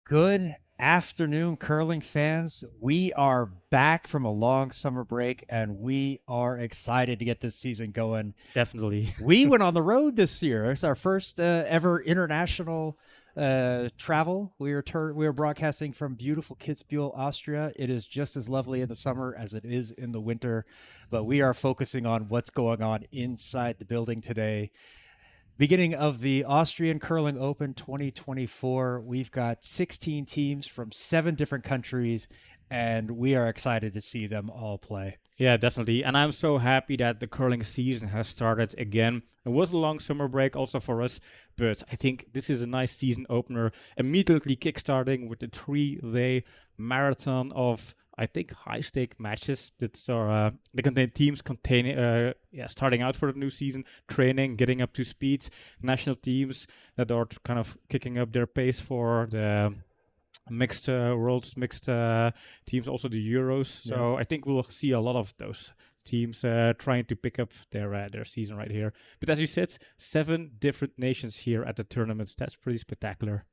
Good afternoon, curling fans. We are back from a long summer break and we are excited to get this season going. Definitely. We went on the road this year. It's our first ever international travel. We are broadcasting from beautiful Kitzbuhel, Austria. It is just as lovely in the summer as it is in the winter, but we are focusing on what's going on inside the building today. Beginning of the Austrian Curling Open 2024, we've got 16 teams from 7 different countries, and we are excited to see them all play. Yeah, definitely. And I'm so happy that the curling season has started again. It was a long summer break also for us, but I think this is a nice season opener. Immediately kickstarting with the 3-day marathon of, I think, high-stake matches that are they contain teams starting out for the new season, training, getting up to speed, national teams that are kind of kicking up their pace for the mixed worlds, mixed teams, also the Euros. So I think we'll see a lot of those teams trying to pick up their season right here. But as you said, 7 different nations here at the tournament. That's pretty spectacular.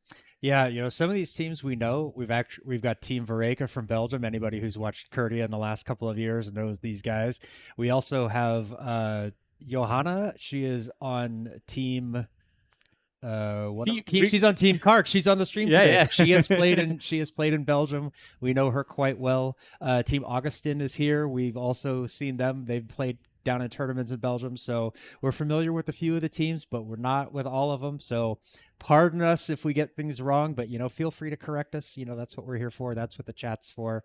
Yeah, some of these teams we know. We've got Team Vareka from Belgium. Anybody who's watched Kurdia in the last couple of years knows these guys. We also have Johanna. She is on Team she's on Team Karg. She's on the stream today. Yeah. She has played in Belgium. We know her quite well. Team Augustin is here. We've also seen them. They've played down in tournaments in Belgium, so we're familiar with a few of the teams, but we're not with all of them. So pardon us if we get things wrong, but feel free to correct us. That's what we're here for. That's what the chat's for.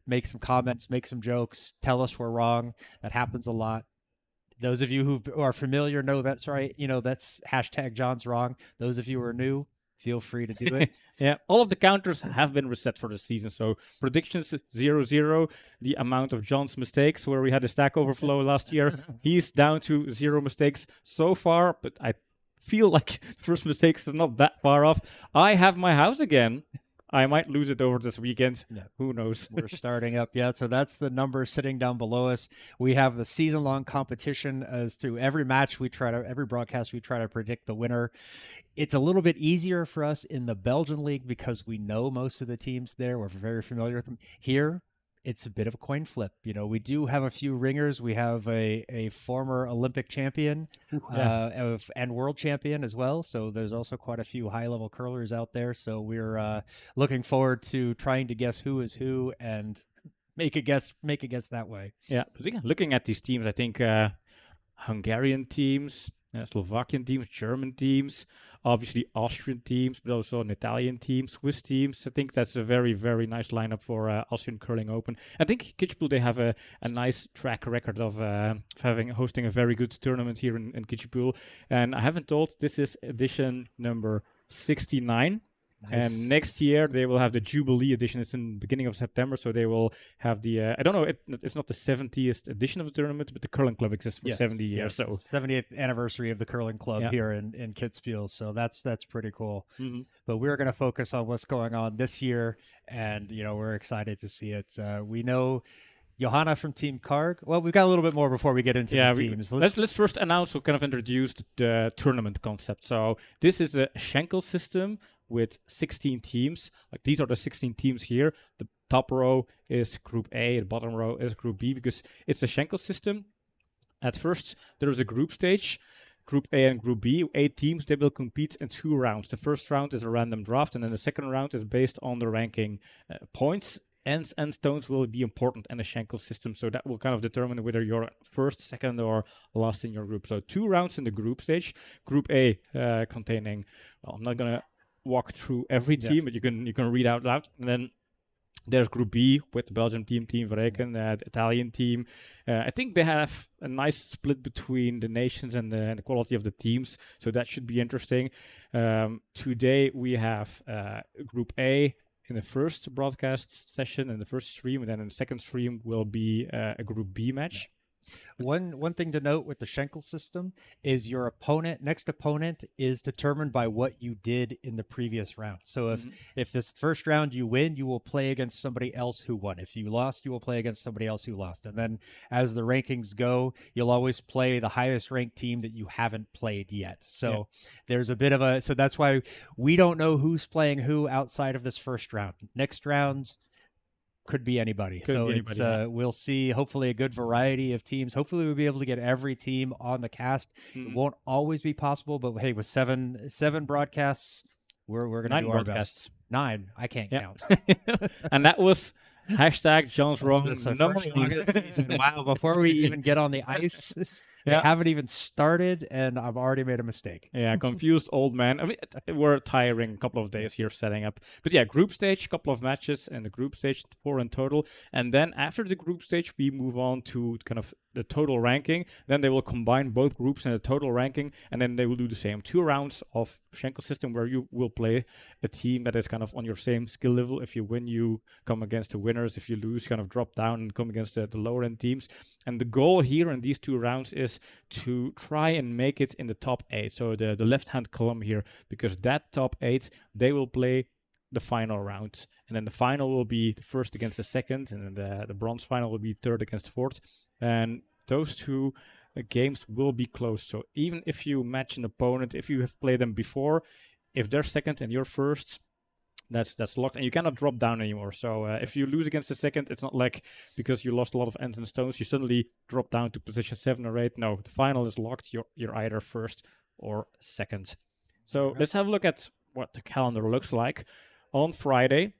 Make some comments, make some jokes, tell us we're wrong. That happens a lot. Those of you who are familiar know that's right. That's hashtag John's wrong. Those of you who are new, feel free to do it. Yeah, all of the counters have been reset for the season. So predictions 0-0. The amount of John's mistakes, where we had a stack overflow last year, he's down to 0 mistakes so far. But I feel like first mistakes is not that far off. I have my house again. I might lose it over this weekend. Yeah. Who knows? We're starting up, yeah. So that's the number sitting down below us. We have the season-long competition as to every match every broadcast we try to predict the winner. It's a little bit easier for us in the Belgian league because we know most of the teams there. We're very familiar with them. Here, it's a bit of a coin flip. We do have a few ringers. We have a former Olympic champion and world champion as well. So there's also quite a few high-level curlers out there. So we're looking forward to trying to guess who is who and make a guess that way. Yeah, looking at these teams, I think Hungarian teams, Slovakian teams, German teams, obviously Austrian teams, but also an Italian team, Swiss teams. I think that's a very, very nice lineup for Austrian Curling Open. I think Kitzbuhel, they have a nice track record of hosting a very good tournament here in Kitzbuhel. And I haven't told, this is edition number 69. Nice. And next year they will have the Jubilee edition. It's in the beginning of September, so they will have the I don't know, it's not the 70th edition of the tournament, but the curling club exists for 70 years. So 70th anniversary of the curling club here in Kitzbuhel. So that's pretty cool. Mm-hmm. But we're going to focus on what's going on this year, and we're excited to see it. We know Johanna from Team Karg. Well, we've got a little bit more before we get into the teams. Let's first announce or kind of introduce the tournament concept. So this is a Schenkel system with 16 teams. Like, these are the 16 teams here. The top row is Group A, the bottom row is Group B, because it's a Schenkel system. At first, there is a group stage, Group A and Group B. 8 teams, they will compete in 2 rounds. The first round is a random draft, and then the second round is based on the ranking. Points, ends, and stones will be important in the Schenkel system, so that will kind of determine whether you're first, second, or last in your group. So 2 rounds in the group stage. Group A containing, well, I'm not going to walk through every team, but you can read out loud. And then there's Group B with the Belgian team, Team Verreken, the Italian team. I think they have a nice split between the nations and the quality of the teams, so that should be interesting. Today we have Group A in the first broadcast session and the first stream, and then in the second stream will be a Group B match. One thing to note with the Schenkel system is your next opponent is determined by what you did in the previous round. So if this first round you win, you will play against somebody else who won. If you lost, you will play against somebody else who lost. And then as the rankings go, you'll always play the highest ranked team that you haven't played yet. So there's a bit of so that's why we don't know who's playing who outside of this first round. Next rounds could be anybody. We'll see hopefully a good variety of teams. Hopefully we'll be able to get every team on the cast. It won't always be possible, but hey, with seven broadcasts, we're going to do our best. 9. I can't count. And that was hashtag John's wrong. Number 1. Wow, before we even get on the ice, they haven't even started, and I've already made a mistake. Yeah, confused old man. I mean, we're tiring a couple of days here setting up. But yeah, group stage, couple of matches, and the group stage, 4 in total. And then after the group stage, we move on to kind of the total ranking. Then they will combine both groups in the total ranking, and then they will do the same 2 rounds of Schenkel system where you will play a team that is kind of on your same skill level. If you win, you come against the winners. If you lose, kind of drop down and come against the lower end teams. And the goal here in these 2 rounds is to try and make it in the top 8. So the left hand column here, because that top 8, they will play the final round, and then the final will be the first against the second, and then the bronze final will be third against fourth, and those 2 games will be close. So even if you match an opponent, if you have played them before, if they're second and you're first, that's locked, and you cannot drop down anymore. So if you lose against the second, it's not like because you lost a lot of ends and stones, you suddenly drop down to position 7 or 8. No, the final is locked. You're either first or second. So let's have a look at what the calendar looks like. On Friday,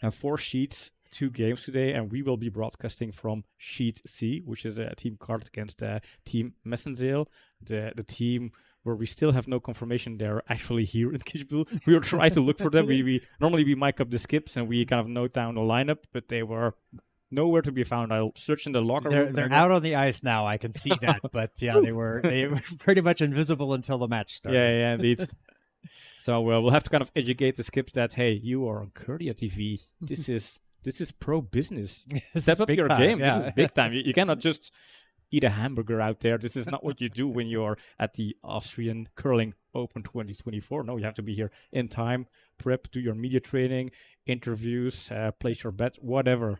4 sheets, 2 games today, and we will be broadcasting from Sheet C, which is a team Karg against team Messenzehl, the team where we still have no confirmation they're actually here in Kitzbuhel. We will try to look for them. We normally mic up the skips and we kind of note down the lineup, but they were nowhere to be found. I'll search in the locker room. They're out on the ice now. I can see that, but yeah, they were pretty much invisible until the match started. Yeah, indeed. So we'll have to kind of educate the skips that, hey, you are on Kurdia TV. This is pro business. Step up your game. Yeah. This is big time. You cannot just eat a hamburger out there. This is not what you do when you're at the Austrian Curling Open 2024. No, you have to be here in time, prep, do your media training, interviews, place your bet, whatever.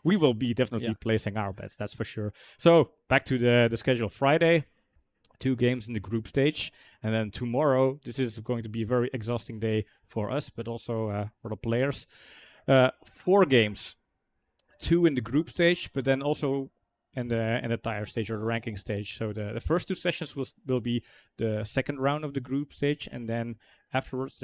We will be definitely placing our bets, that's for sure. So back to the schedule. Friday, 2 games in the group stage, and then tomorrow, this is going to be a very exhausting day for us, but also for the players. 4 games, 2 in the group stage, but then also in the tire stage or the ranking stage. So the first 2 sessions will be the second round of the group stage, and then afterwards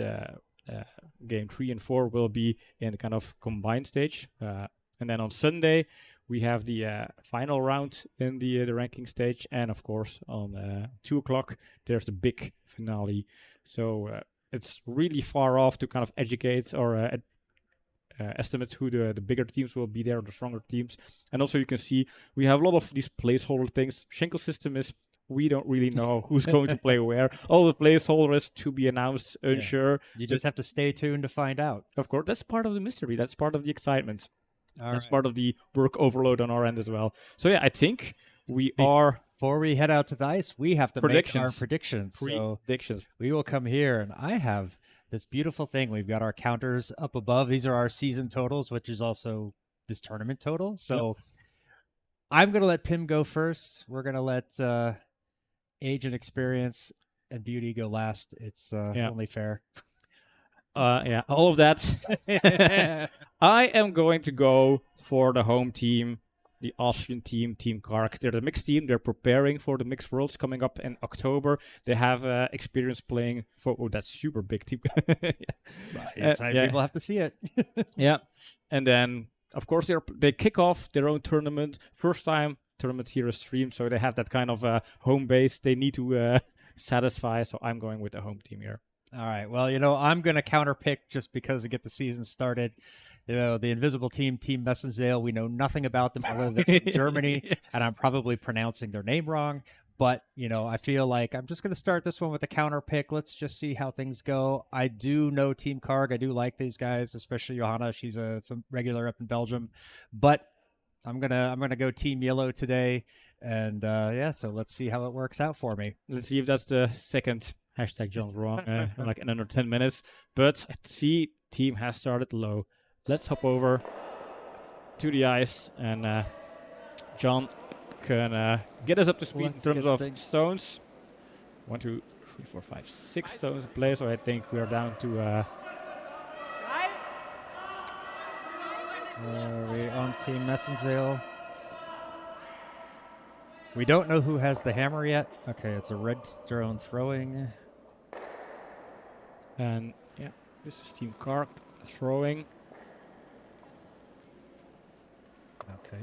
game 3 and 4 will be in the kind of combined stage. And then on Sunday we have the final round in the ranking stage, and of course on 2 o'clock there's the big finale. So it's really far off to kind of educate or estimate who the bigger teams will be there, the stronger teams. And also you can see we have a lot of these placeholder things. Schenkel system is we don't really know who's going to play where. All the placeholders to be announced, unsure. You just have to stay tuned to find out. Of course, that's part of the mystery. That's part of the excitement. That's part of the work overload on our end as well. So yeah, I think we are... Before we head out to the ice, we have to make our predictions. Predictions. So we will come here, and I have this beautiful thing. We've got our counters up above. These are our season totals, which is also this tournament total. So I'm going to let Pim go first. We're going to let age and experience and beauty go last. It's only fair. All of that. I am going to go for the home team, the Austrian team, Team Karg. They're the mixed team. They're preparing for the Mixed Worlds coming up in October. They have experience playing for... Oh, that's super big team. People have to see it. Yeah. And then, of course, they kick off their own tournament. First time tournament here is streamed, so they have that kind of home base they need to satisfy. So I'm going with the home team here. All right. Well, I'm going to counterpick just because to get the season started. The invisible team, Team Messenzehl, we know nothing about them other than from Germany, and I'm probably pronouncing their name wrong. But, I feel like I'm just going to start this one with a counter pick. Let's just see how things go. I do know Team Karg. I do like these guys, especially Johanna. She's a regular up in Belgium. But I'm gonna go Team Yellow today, and yeah, so let's see how it works out for me. Let's see if that's the second hashtag John's wrong, like in under 10 minutes. But I see team has started low. Let's hop over to the ice, and John can get us up to speed Let's in terms get of things- stones. 1, 2, 3, 4, 5, 6 stones in play. So I think we are down to Are we on Team Messenzehl? We don't know who has the hammer yet. Okay, it's a red drone throwing. and yeah, this is Team Karg throwing. Okay.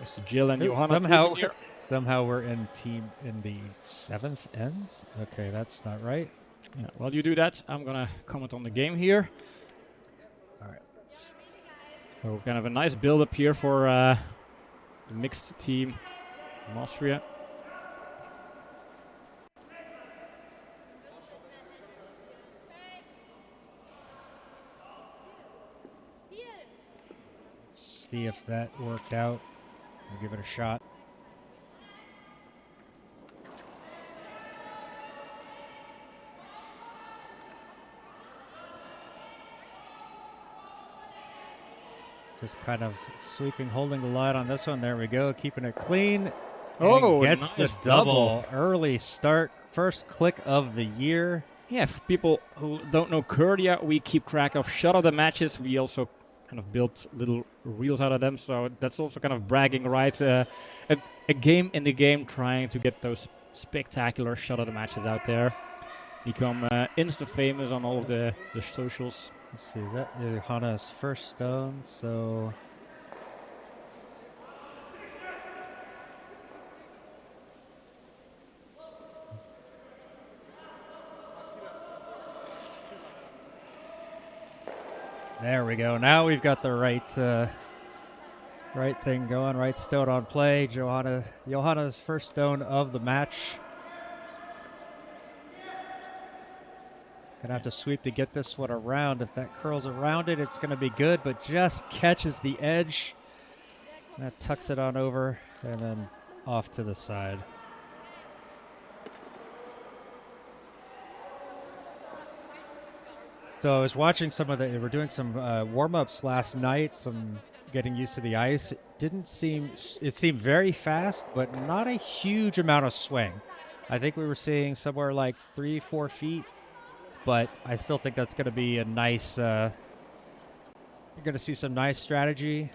Mr. Jill and Ooh, Johanna somehow- flipping here. Somehow we're in the 7th ends. Okay, that's not right. Yeah, while you do that, I'm gonna comment on the game here. All right. Let's So kind of a nice build up here for the mixed team from Austria. see if that worked out. We'll give it a shot. Just kind of sweeping, holding the line on this one. There we go, keeping it clean. Oh, And gets nice the double. Early start, first click of the year. Yeah, for people who don't know Curd yet, we keep track of shot of the matches. We also kind of built little reels out of them, so that's also kind of bragging rights. A game in the game, trying to get those spectacular shot of the matches out there. Become insta famous on all of the socials. Let's see, is that Johanna's first stone? So there we go. Now we've got the right thing going, right stone on play. Johanna's first stone of the match. Gonna have to sweep to get this one around. If that curls around it, it's gonna be good, but just catches the edge. That tucks it on over and then off to the side. So I was watching they were doing some warm-ups last night, some getting used to the ice. It seemed very fast, but not a huge amount of swing. I think we were seeing somewhere like 3-4 feet, but I still think that's going to be a nice, you're going to see some nice strategy.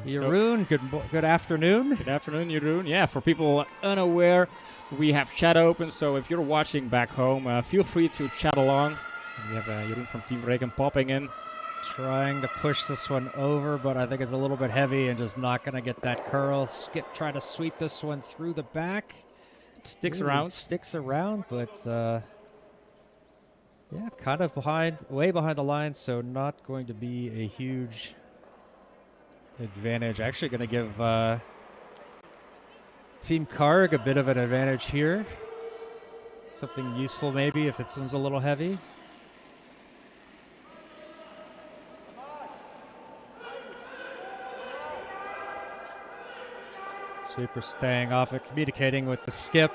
Jeroen, good afternoon. Good afternoon, Jeroen. Yeah, for people unaware, we have chat open, so if you're watching back home, feel free to chat along. We have Jeroen from Team Regen popping in. Trying to push this one over, but I think it's a little bit heavy and just not going to get that curl. Skip trying to sweep this one through the back. Sticks around, but yeah, kind of way behind the line, so not going to be a huge advantage. Actually going to give Team Karg a bit of an advantage here. Something useful maybe if this one's a little heavy. Sweeper staying off it, communicating with the skip.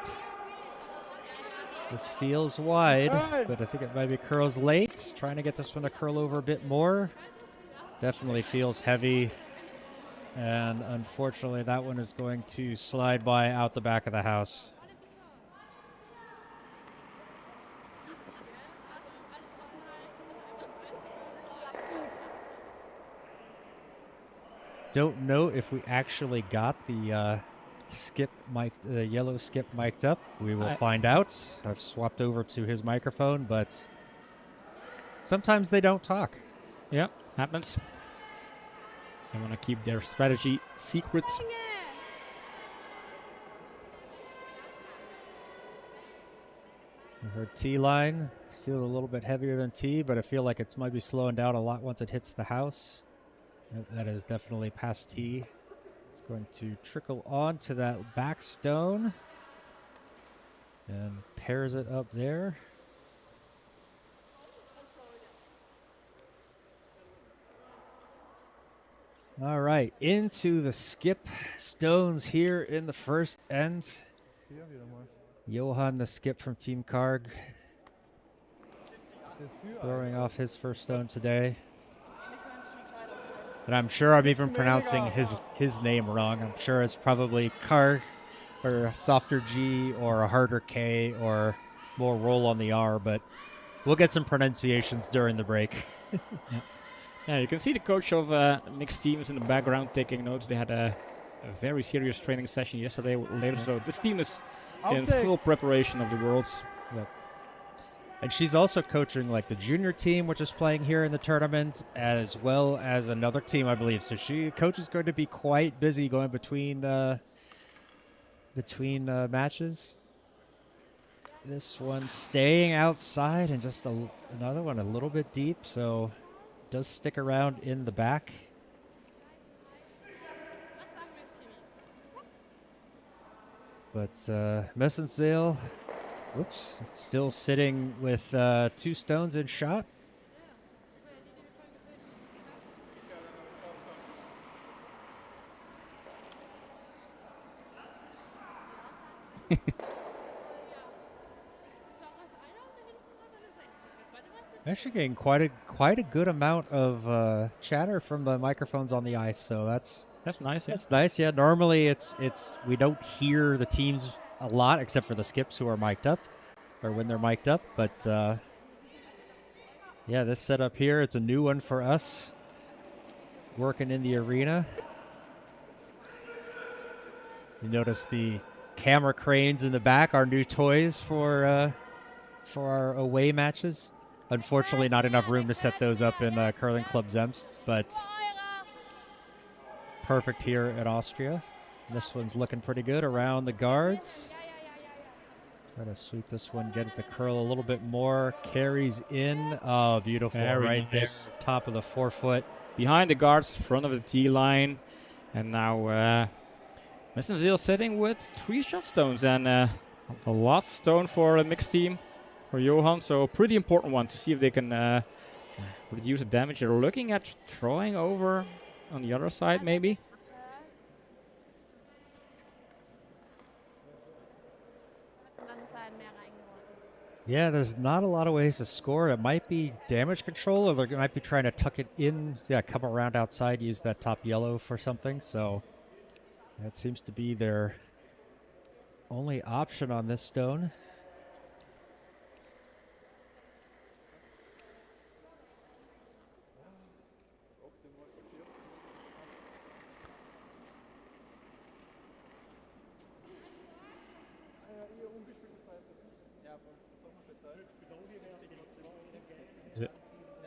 It feels wide, but I think it might be curls late. Trying to get this one to curl over a bit more. Definitely feels heavy. And unfortunately, that one is going to slide by out the back of the house. Don't know if we actually got the yellow skip mic'd up. We will find out. I've swapped over to his microphone, but sometimes they don't talk. Yeah, happens. They want to keep their strategy secret. I heard T line. Feel a little bit heavier than T, but I feel like it might be slowing down a lot once it hits the house. Nope, that is definitely past T. It's going to trickle on to that back stone and pairs it up there. All right, into the skip stones here in the first end. Johan, the skip from Team Karg, throwing off his first stone today. And I'm sure I'm even pronouncing his name wrong. I'm sure it's probably Karg, or a softer G, or a harder K, or more roll on the R, but we'll get some pronunciations during the break. Yeah, you can see the coach of mixed teams in the background taking notes. They had a very serious training session yesterday later, so this team is in full preparation of the Worlds. Yep. And she's also coaching like the junior team, which is playing here in the tournament, as well as another team, I believe. So coach is going to be quite busy going between matches. This one staying outside, and just another one a little bit deep, so does stick around in the back. But Messenzehl, whoops, still sitting with 2 stones in shot. Actually getting quite a good amount of chatter from the microphones on the ice, so that's nice. Yeah. That's nice. Yeah, normally it's we don't hear the teams a lot except for the skips who are mic'd up, or when they're mic'd up. But yeah, this setup here, it's a new one for us. Working in the arena. You notice the camera cranes in the back, our new toys for our away matches. Unfortunately, not enough room to set those up in Curling Club Zemst, but perfect here in Austria. This one's looking pretty good around the guards. Try to sweep this one, get it to curl a little bit more. Carries in. Oh, beautiful. Very right nice. there, top of the forefoot. Behind the guards, front of the T line. And now Messenzehl sitting with 3 shot stones and the last stone for a mixed team for Johan. So a pretty important one to see if they can reduce the damage. They're looking at throwing over on the other side maybe. Yeah, there's not a lot of ways to score. It might be damage control, or they might be trying to tuck it in. Yeah, come around outside, use that top yellow for something. So that seems to be their only option on this stone.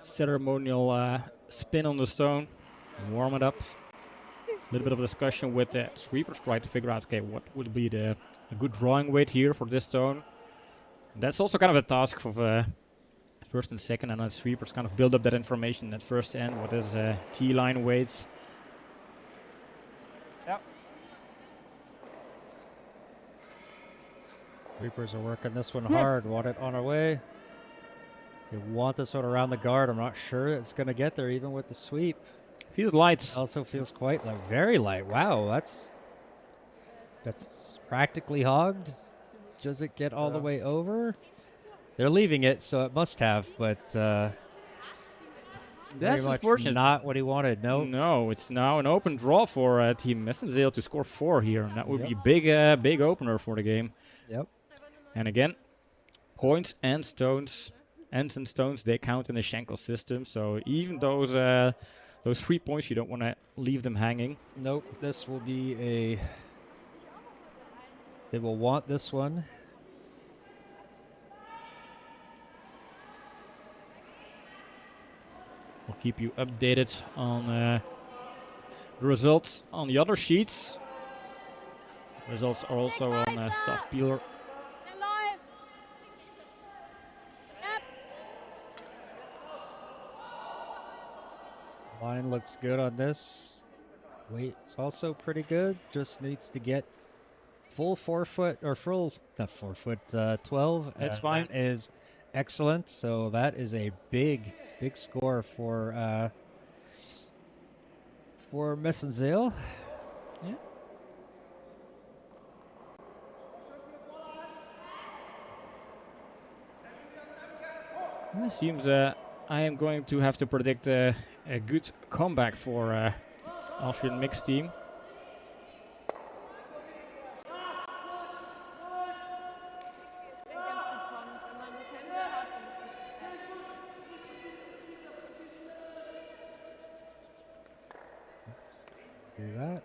Ceremonial spin on the stone, warm it up. A little bit of discussion with the sweepers, try to figure out, okay, what would be a good drawing weight here for this stone. That's also kind of a task for the first and second, and the sweepers kind of build up that information at first end. What is T-line weights? Yep. Sweepers are working this one hard. Want it on our way. You want this one around the guard. I'm not sure it's going to get there even with the sweep. Feels light. Also feels quite light. Very light. Wow, that's practically hogged. Does it get all the way over? They're leaving it, so it must have, but that's unfortunate. Not what he wanted. No, it's now an open draw for Team Messenzehl to score 4 here, and that would be a big opener for the game. Yep. And again, points and stones. Ends and stones, they count in the Schenkel system. So even those 3 points, you don't want to leave them hanging. Nope. This will be they will want this one. We'll keep you updated on the results on the other sheets. Results are also on soft peeler. Line looks good on this. Weight's also pretty good. Just needs to get full 4-foot, or full, not 4-foot, 12. That's fine. That is excellent. So that is a big score for for Messenzehl. Yeah. It seems I am going to have to predict a good comeback for Austrian mixed team. Do that.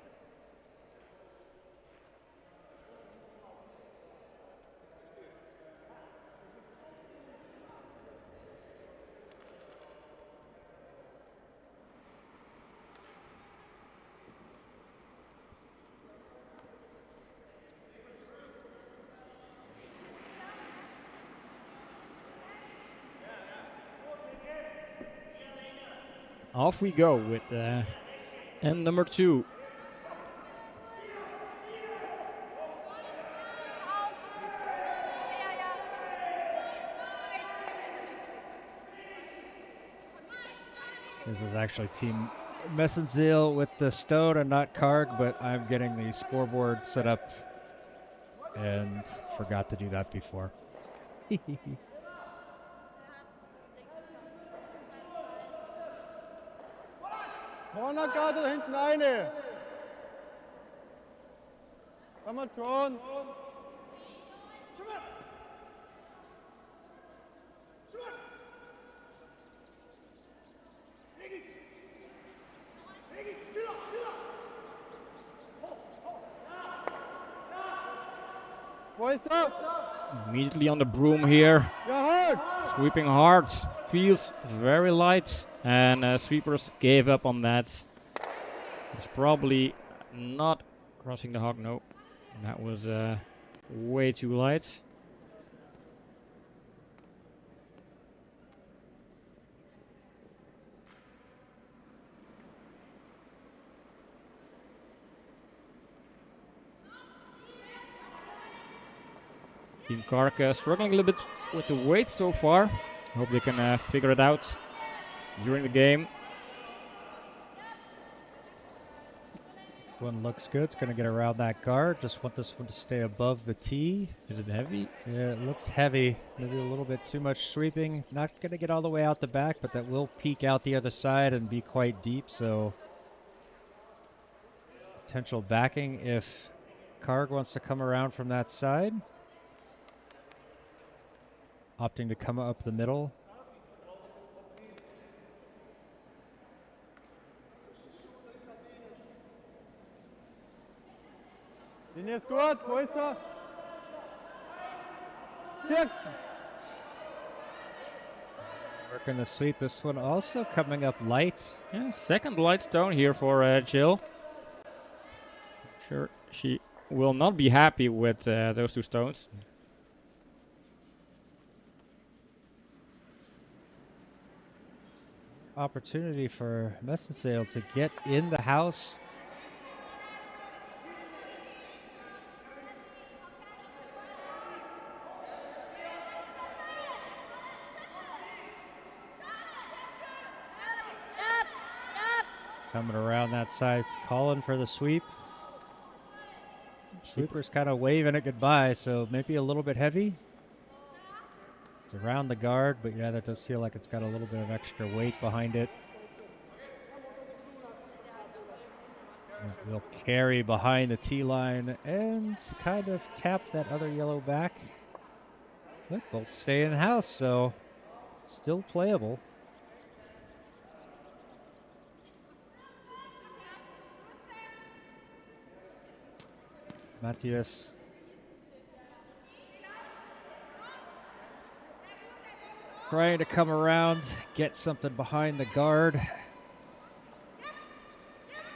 Off we go with end number 2. This is actually Team Messenzehl with the stone and not Karg, but I'm getting the scoreboard set up and forgot to do that before. Cornerkarte da hinten eine. Kann man schon. Points up. Immediately on the broom here. Ja, hard. Sweeping hard. Feels very light. And sweepers gave up on that. It's probably not crossing the hog. No. That was way too light. Team Karg struggling a little bit with the weight so far. Hope they can figure it out during the game. This one looks good. It's going to get around that guard. Just want this one to stay above the tee. Is it heavy? Yeah, it looks heavy. Maybe a little bit too much sweeping. Not going to get all the way out the back, but that will peek out the other side and be quite deep. So potential backing if Karg wants to come around from that side. Opting to come up the middle. Den ist gut. Wo ist er? Vierten. Working the sweep. This one also coming up light. Yeah, second light stone here for Jill. Sure, she will not be happy with those 2 stones. Opportunity for Messenzehl to get in the house. Coming around that side, calling for the sweep. Sweeper's kind of waving it goodbye, so maybe a little bit heavy. It's around the guard, but yeah, that does feel like it's got a little bit of extra weight behind it. We'll carry behind the tee line and kind of tap that other yellow back. But both stay in the house, so still playable. Matthias trying to come around, get something behind the guard.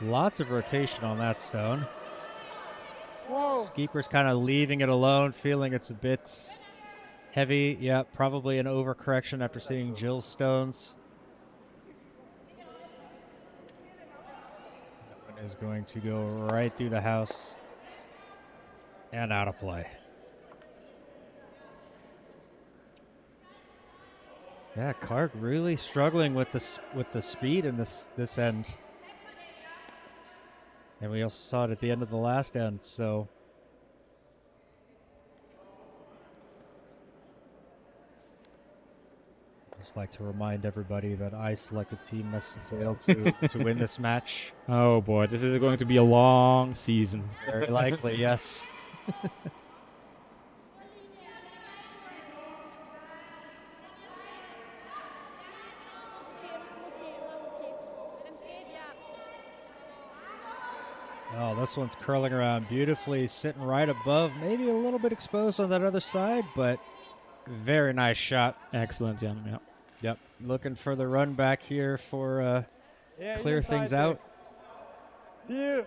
Lots of rotation on that stone. Whoa. Skeeper's kind of leaving it alone, feeling it's a bit heavy. Yeah, probably an overcorrection after seeing Jill's stones. That one is going to go right through the house and out of play. Yeah, Karg really struggling with the speed in this end. And we also saw it at the end of the last end, so. Just like to remind everybody that I selected Team Messenzehl to win this match. Oh boy, this is going to be a long season. Very likely, yes. Oh, this one's curling around beautifully, sitting right above, maybe a little bit exposed on that other side, but very nice shot. Excellent, Jan. Yeah. Yep, looking for the run back here for clear things out. Peel.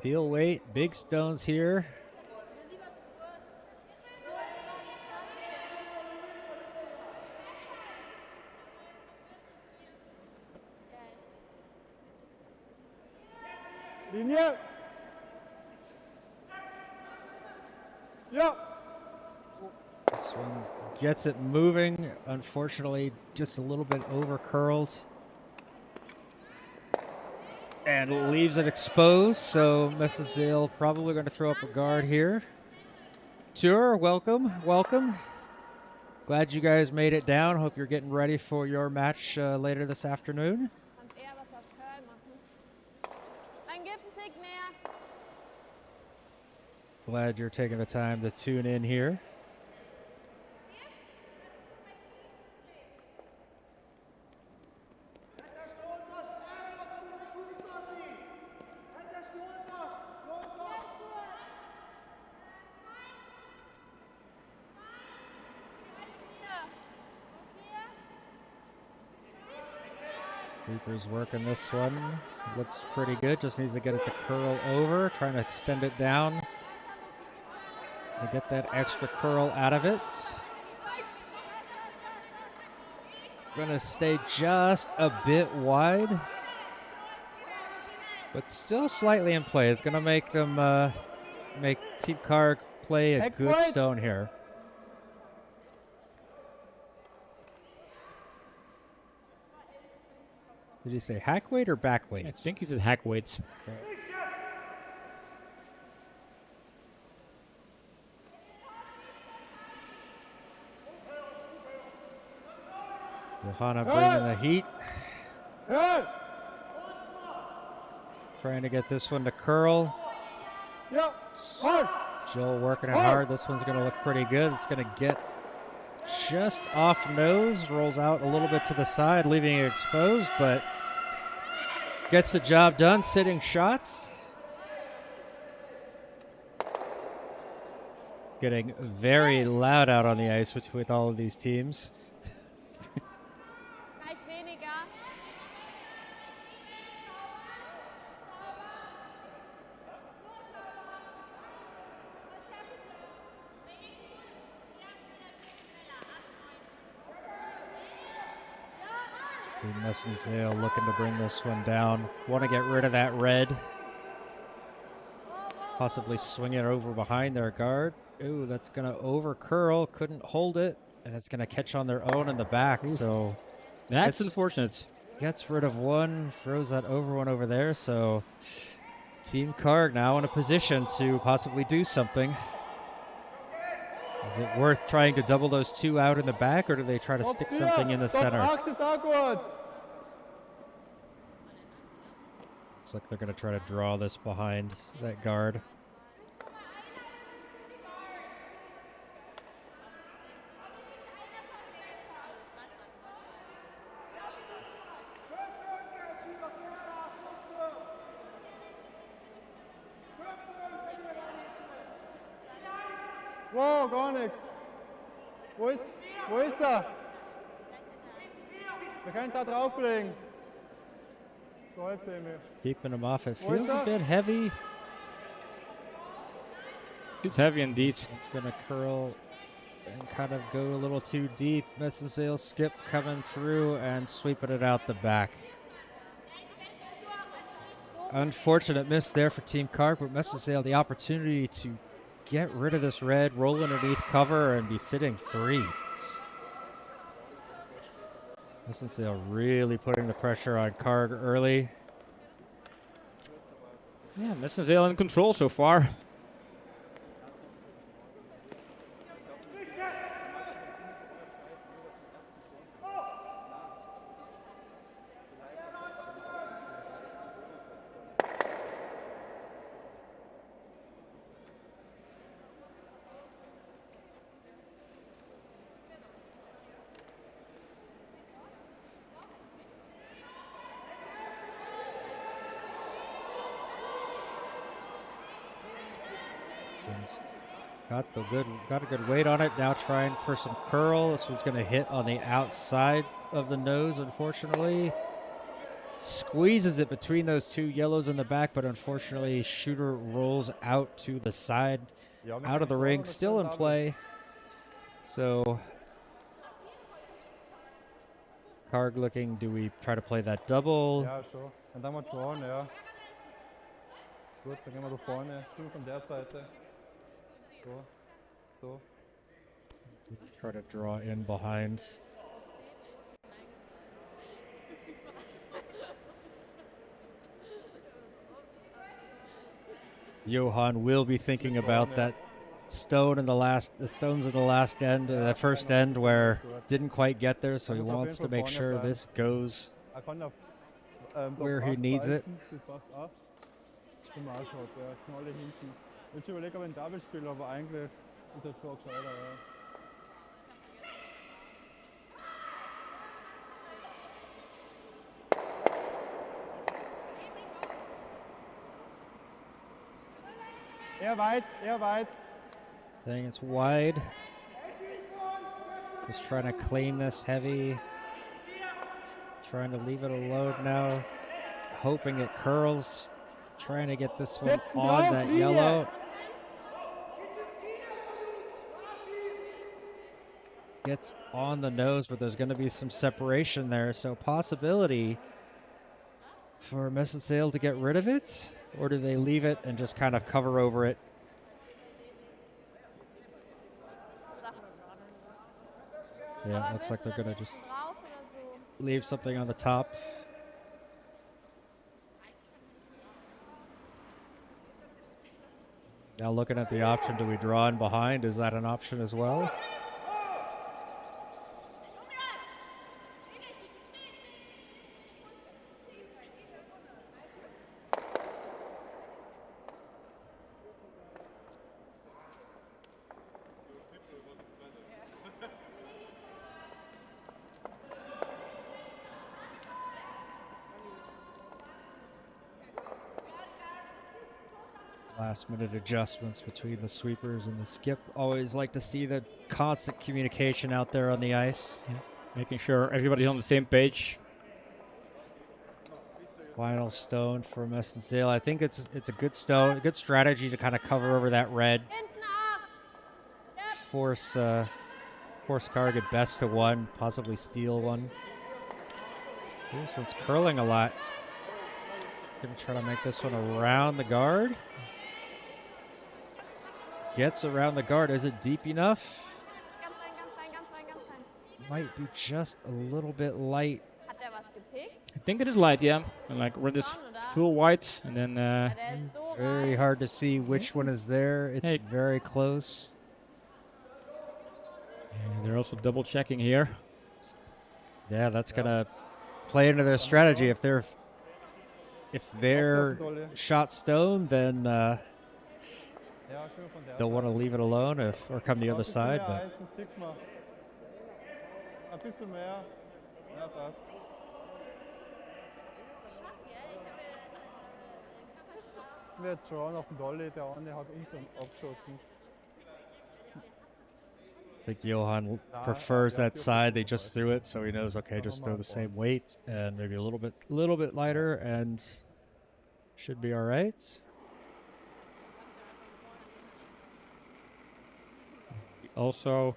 Peel weight, big stones here. Linie. Ja. This one gets it moving. Unfortunately, just a little bit over curled. And leaves it exposed, so Messenzehl probably going to throw up a guard here. Tour, welcome, welcome. Glad you guys made it down. Hope you're getting ready for your match later this afternoon. Kannst eher was auf Curl machen. Dann gib einen Tick mehr. Glad you're taking the time to tune in here. Reaper's working this one. Looks pretty good. Just needs to get it to curl over. Trying to extend it down. To get that extra curl out of it. Gonna stay just a bit wide. But still slightly in play. It's gonna make them make Team Karg play a good stone here. Did he say hack weight or back weight? I think he said hack weights. Okay. Johanna bringing the heat. Trying to get this one to curl. Ja. Hard. Jill working it hard. This one's going to look pretty good. It's going to get just off nose. Rolls out a little bit to the side, leaving it exposed, but gets the job done. Sitting shots. It's getting very loud out on the ice with all of these teams. Gleich weniger. Messenzehl looking to bring this one down. Want to get rid of that red. Possibly swing it over behind their guard. Ooh, that's going to over curl. Couldn't hold it. And it's going to catch on their own in the back. Ooh. So that's unfortunate. Gets rid of one. Throws that over one over there. So Team Karg now in a position to possibly do something. Is it worth trying to double those two out in the back, or do they try to stick something in the center? Looks like they're going to try to draw this behind that guard. Wow, gar nichts. Wo ist er? Wir können es da drauflegen. Keeping him off. It feels a bit heavy. It's heavy indeed. It's going to curl and kind of go a little too deep. Messenzehl skip coming through and sweeping it out the back. Unfortunate miss there for Team Karg, but Messenzehl the opportunity to get rid of this red, roll underneath cover, and be sitting three. Messenzehl really putting the pressure on Karg early. Yeah, Messenzehl in control so far. Got a good weight on it. Now trying for some curl. This one's going to hit on the outside of the nose, unfortunately. Squeezes it between those two yellows in the back, but unfortunately, shooter rolls out to the side, out of the ring, still in play. So, Karg looking, do we try to play that double? Ja, schon. Und dann mal drawn, ja. Gut, dann gehen wir da vorne. Du von der Seite. So. So. Try to draw in behind. Johan will be thinking about that stones in the last end, the first end where didn't quite get there, so he wants to make sure this goes Er kann auf, where he needs it. Das passt auch. Stimmt auch schon, ja. Jetzt sind alle hinten. Ich überlege, ob ich ein Double spiele, aber eigentlich ist er schon gescheiter, ja. Eher weit. Saying it's wide. Just trying to clean this heavy. Trying to leave it alone now. Hoping it curls. Trying to get this one on that yellow. Gets on the nose, but there's going to be some separation there. So possibility for Messenzehl to get rid of it. Or do they leave it and just kind of cover over it? Yeah, it looks like they're going to just leave something on the top. Now looking at the option, do we draw in behind? Is that an option as well? Last minute adjustments between the sweepers and the skip. Always like to see the constant communication out there on the ice. Yeah. Making sure everybody's on the same page. Final stone for Messenzehl. I think it's a good stone, a good strategy to kind of cover over that red. Force Karg at best to one, possibly steal one. This one's curling a lot. Gonna try to make this one around the guard. Gets around the guard. Is it deep enough? Might be just a little bit light. I think it is light, yeah. And like red is full white, and then Very hard to see which one is there. It's very close. they're also double checking here. Yeah, that's gonna play into their strategy. If they're shot stone, then they'll want to leave it alone or come the other side. But Ein bisschen mehr. Ja, passt. Wir drawn auf den Dolly, der eine hat uns abgeschossen. I think Johan prefers that side. They just threw it, so he knows, okay, just throw the same weight and maybe a little bit lighter, and should be all right. Also,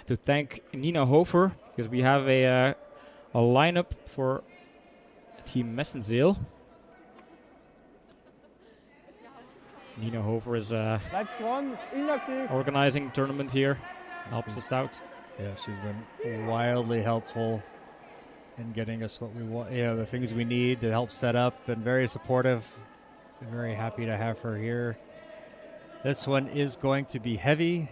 to thank Nina Hofer, because we have a lineup for Team Messenzehl. Nina Hofer is Bleibt dran, inaktiv. organizing tournament here, helps us out. Yeah, she's been wildly helpful in getting us what we want, the things we need to help set up, and very supportive. very happy to have her here. This one is going to be heavy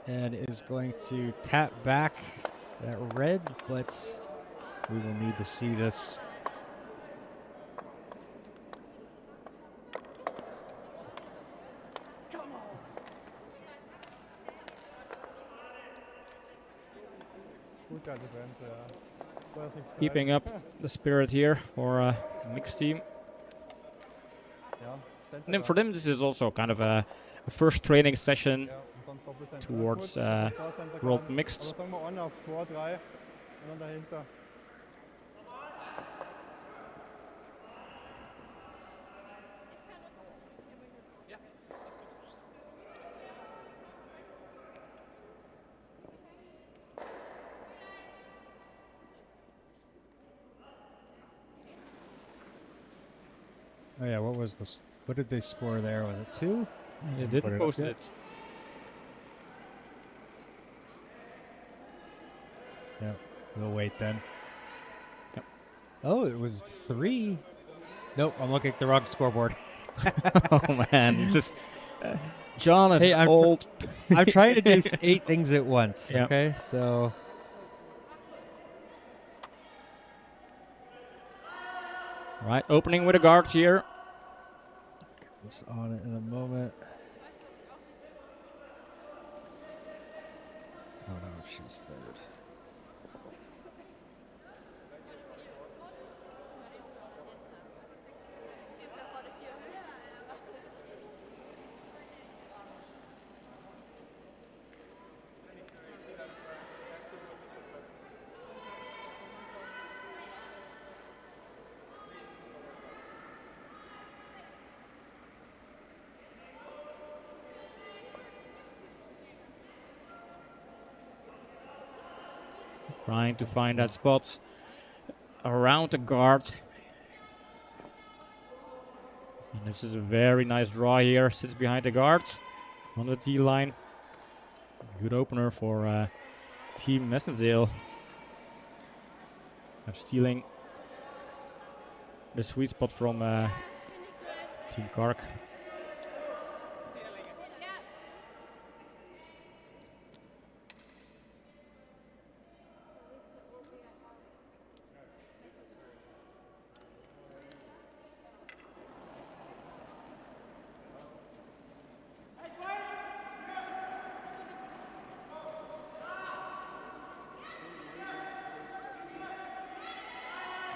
and is going to tap back that red, but we will need to see this. Gut kalte Grenze, ja. War jetzt nichts Keeping geil. up the spirit here for a mixed team. Ja, stellt And then er for them, this is also kind of a first training session Ja, und sonst auch bisschen towards gut, das war Center World kann. Mixed. Aber sagen wir on auf 2, 3 und dann dahinter. Oh yeah, what was this? What did they score there? Was it 2? They Put didn't it up post yet. it. Yeah, we'll wait then. Yep. Oh, it was 3. Nope, I'm looking at the wrong scoreboard. Oh man, it's just John is Hey, I'm old. I'm trying to do 8 things at once. Yeah. Okay, so Right, opening with a guard here. it's on it in a moment. Oh no, she's 3rd. Trying to find that spot around the guard. And this is a very nice draw here. Sits behind the guard on the T line. Good opener for Team Messenzehl. I'm stealing the sweet spot from Team Karg.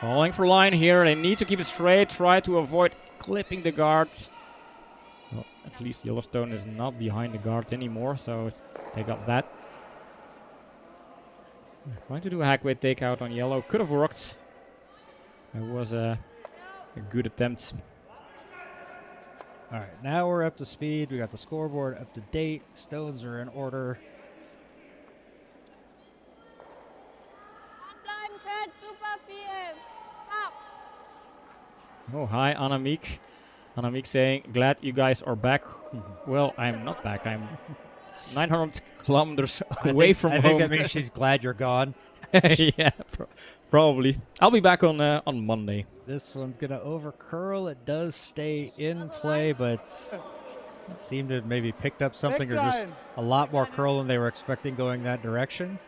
Calling for line here. They need to keep it straight. Try to avoid clipping the guard. Well, at least Yellowstone is not behind the guard anymore, so they got that. Trying to do a hack weight takeout on yellow. Could have worked. It was a good attempt. All right, now we're up to speed. We got the scoreboard up to date. Stones are in order. Anbleiben, Kurt, super viel. Up. Oh, hi, Annemiek. Annemiek saying, glad you guys are back. Well, I'm not back. I'm 900 kilometers away from I home. think that means she's glad you're gone. Yeah, probably. I'll be back on Monday. This one's gonna over curl. It does stay in play, but seemed to have maybe picked up something or just Backline. a lot more curl than they were expecting going that direction.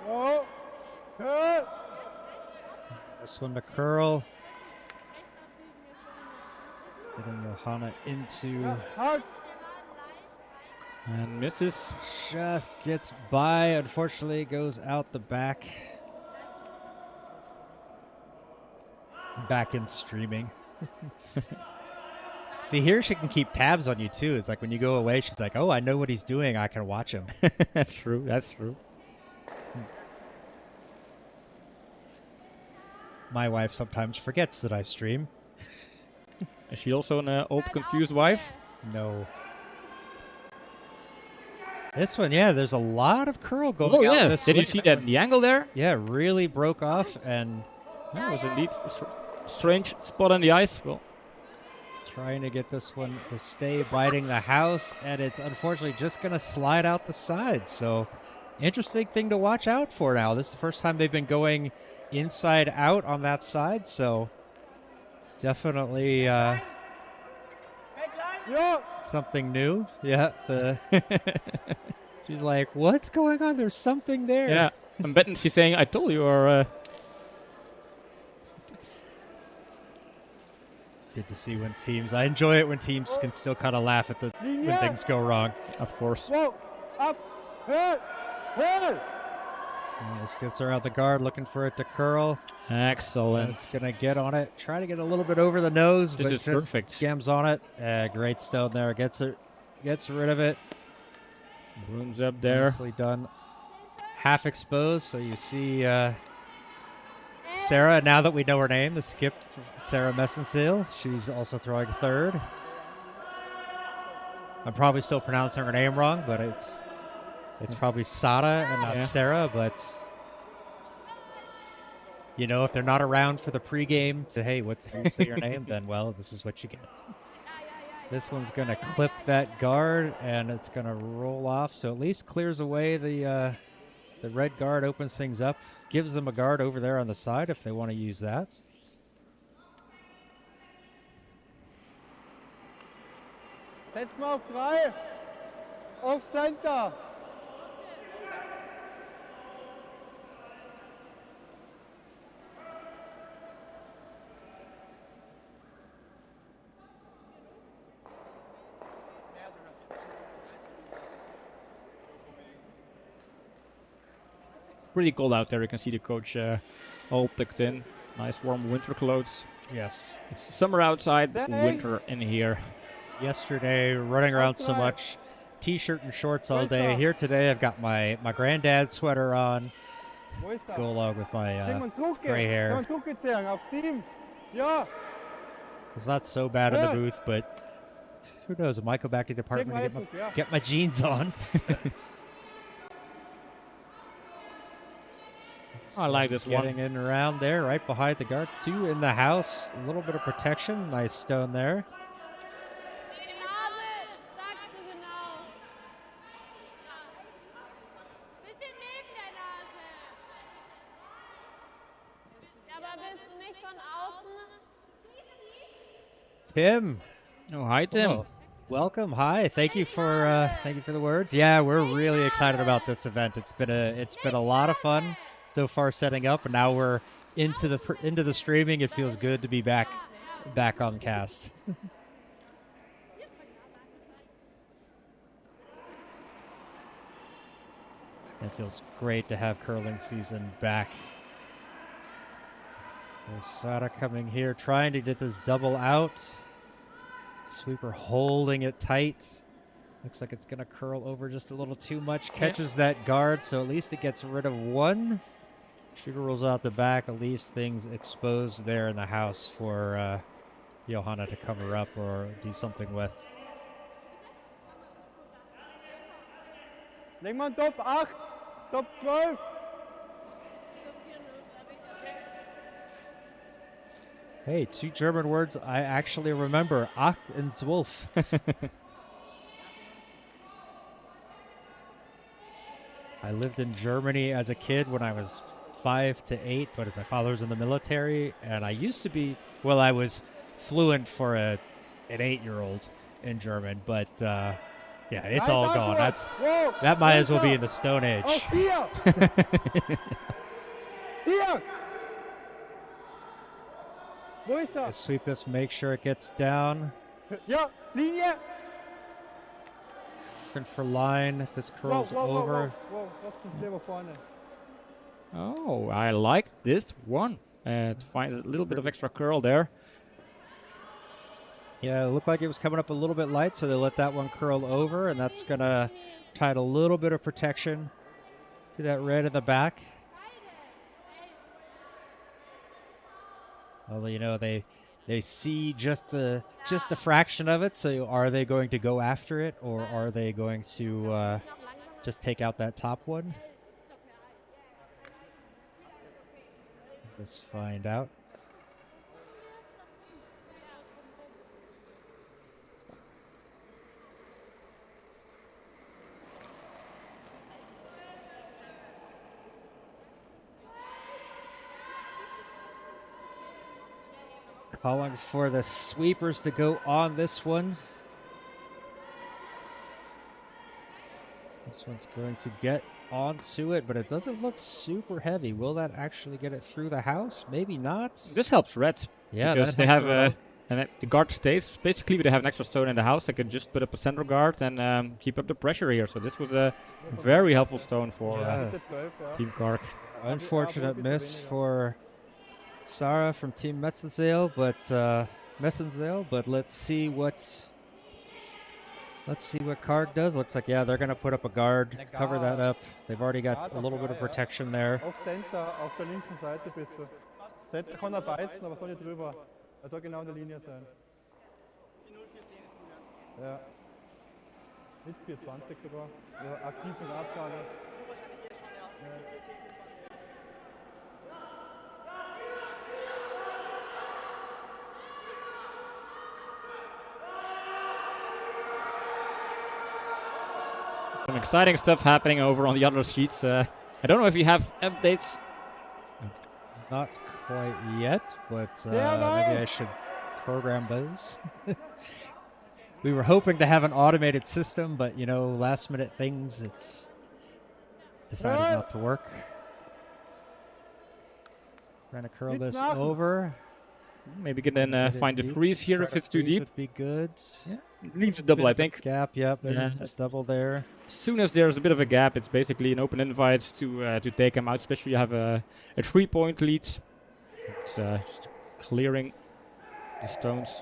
Oh, Kurt! This one to curl. Getting Johanna into, Halt! And misses. just gets by. Unfortunately, goes out the back. Back in streaming. See, here she can keep tabs on you too. It's like when you go away, she's like, "Oh, I know what he's doing. I can watch him." That's true. That's true. My wife sometimes forgets that I stream. Is she also an old confused wife? No. This one, yeah, there's a lot of curl going Oh out yeah. this Did you way. see that in the angle there? Yeah, really broke off, and That was indeed a strange spot on the ice. Well, Trying to get this one to stay biting the house, and it's unfortunately just going to slide out the side. So, interesting thing to watch out for now. This is the first time they've been going inside out on that side, so definitely something new. Yeah, she's like, what's going on? There's something there. Yeah, I'm betting she's saying, I told you, or... Good to see when teams, I enjoy it when teams can still kind of laugh at when things go wrong. Of course. This gets her out the guard, looking for it to curl. Excellent. It's going to get on it. Try to get a little bit over the nose, This but is just perfect. jams on it. Great stone there. Gets rid of it. Brooms up there. Nicely done. Half exposed, so you see Sarah, now that we know her name, the skip, Sarah Messenzehl. She's also throwing third. I'm probably still pronouncing her name wrong, but it's probably Sada and not Sarah. But you know, if they're not around for the pregame to, hey, what's how you say your name, then well, this is what you get. This one's gonna clip that guard, and it's gonna roll off. So at least clears away the red guard, opens things up, gives them a guard over there on the side if they want to use that. Setz mal auf 3. Auf Center. Pretty cold out there. You can see the coach all tucked in. Nice warm winter clothes. Yes. It's summer outside, winter in here. Yesterday, running around so much, t-shirt and shorts all day. Here today, I've got my granddad sweater on. Go along with my gray hair. It's not so bad in the booth, but who knows? I might go back to the apartment and get my jeans on. I like this one. Getting in around there, right behind the guard. 2 in the house. A little bit of protection. Nice stone there. Tim. Oh, hi, Tim. Hello. Welcome. Hi. Thank you for the words. Yeah, we're really excited about this event. It's been a lot of fun so far setting up, and now we're into the streaming. It feels good to be back on cast. It feels great to have curling season back. Osada coming here, trying to get this double out. Sweeper holding it tight. Looks like it's going to curl over just a little too much. Catches that guard, so at least it gets rid of one. Shooter rolls out the back, leaves things exposed there in the house for Johanna to cover up or do something with. Leg mal Top 8, Top 12. Hey, 2 German words I actually remember. Acht and Zwölf. I lived in Germany as a kid when I was 5 to 8, but my father was in the military, and I used to be, well, I was fluent for an 8-year-old in German, but yeah, it's all gone. That might as well be in the Stone Age. Let's sweep this, make sure it gets down. Ja, Linie. Looking for line if this curls over. Wow, lass den Kleber vorne. Oh, I like this one. To find a little bit of extra curl there. Yeah, it looked like it was coming up a little bit light, so they let that one curl over, and that's going to tie a little bit of protection to that red in the back. Although, you know, they see just a fraction of it, so are they going to go after it, or are they going to just take out that top one? Let's find out. Calling for the sweepers to go on this one. This one's going to get onto it, but it doesn't look super heavy. Will that actually get it through the house? Maybe not. This helps red. Yeah, because that they helps have red out. and the guard stays. Basically, they have an extra stone in the house. They can just put up a center guard and keep up the pressure here. So this was a very helpful stone for Yeah. Mitte 12, ja. Team Karg. Unfortunate miss for Sarah from Team Messenzehl, but let's see what Karg does. Looks like, yeah, they're going to put up a guard, cover that up. They've already got a little bit of protection there. Auch Center auf der linken Seite bitte. Center kann beißen, aber soll nicht drüber. Er soll genau in der Linie sein. Ja. Mit 420 sogar. Ja, aktiv in der Abgabe. Some exciting stuff happening over on the other sheets. I don't know if you have updates. Not quite yet, but maybe I should program those. We were hoping to have an automated system, but you know, last minute things, it's decided not to work. Trying to curl this over. Maybe can then find the freeze here if it's too deep. Would be good. Yeah. Leaves a double, I think. Gap, yep. There's Yeah. a double there. As soon as there's a bit of a gap, it's basically an open invite to take him out. Especially you have a 3-point lead. It's just clearing the stones.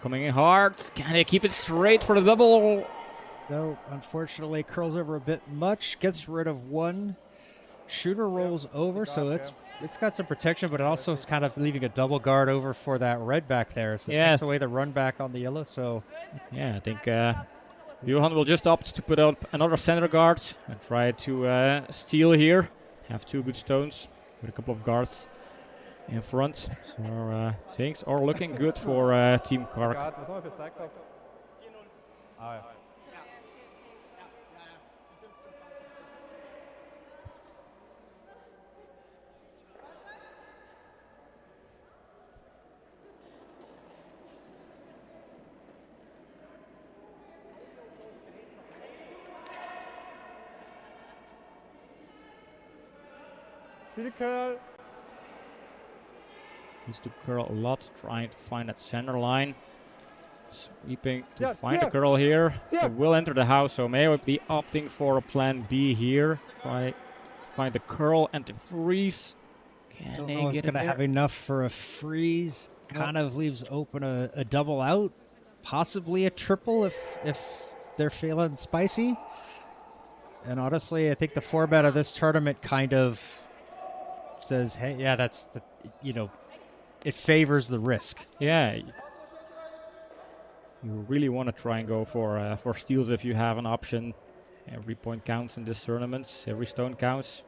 Coming in hard. Can they keep it straight for the double? No, unfortunately, curls over a bit much. Gets rid of one. Shooter rolls over, so it's got some protection, but it also is kind of leaving a double guard over for that red back there. So it takes away the run back on the yellow. So yeah, I think Johan will just opt to put up another center guard and try to steal here. Have 2 good stones with a couple of guards in front. So things are looking good for Team Karg. Was haben wir für Zeit gehabt? Ah, ja. Viel Curl. Needs to curl a lot, trying to find that center line. Sweeping to find the curl here. It will enter the house, so may be opting for a plan B here. Try to find the curl and the freeze. don't know if it's going to have enough for a freeze. Kind of leaves open a double out, possibly a triple if they're feeling spicy. And honestly, I think the format of this tournament kind of says, hey, yeah, that's the, you know, it favors the risk. Yeah. You really want to try and go for steals if you have an option. Every point counts in this tournament. Every stone counts.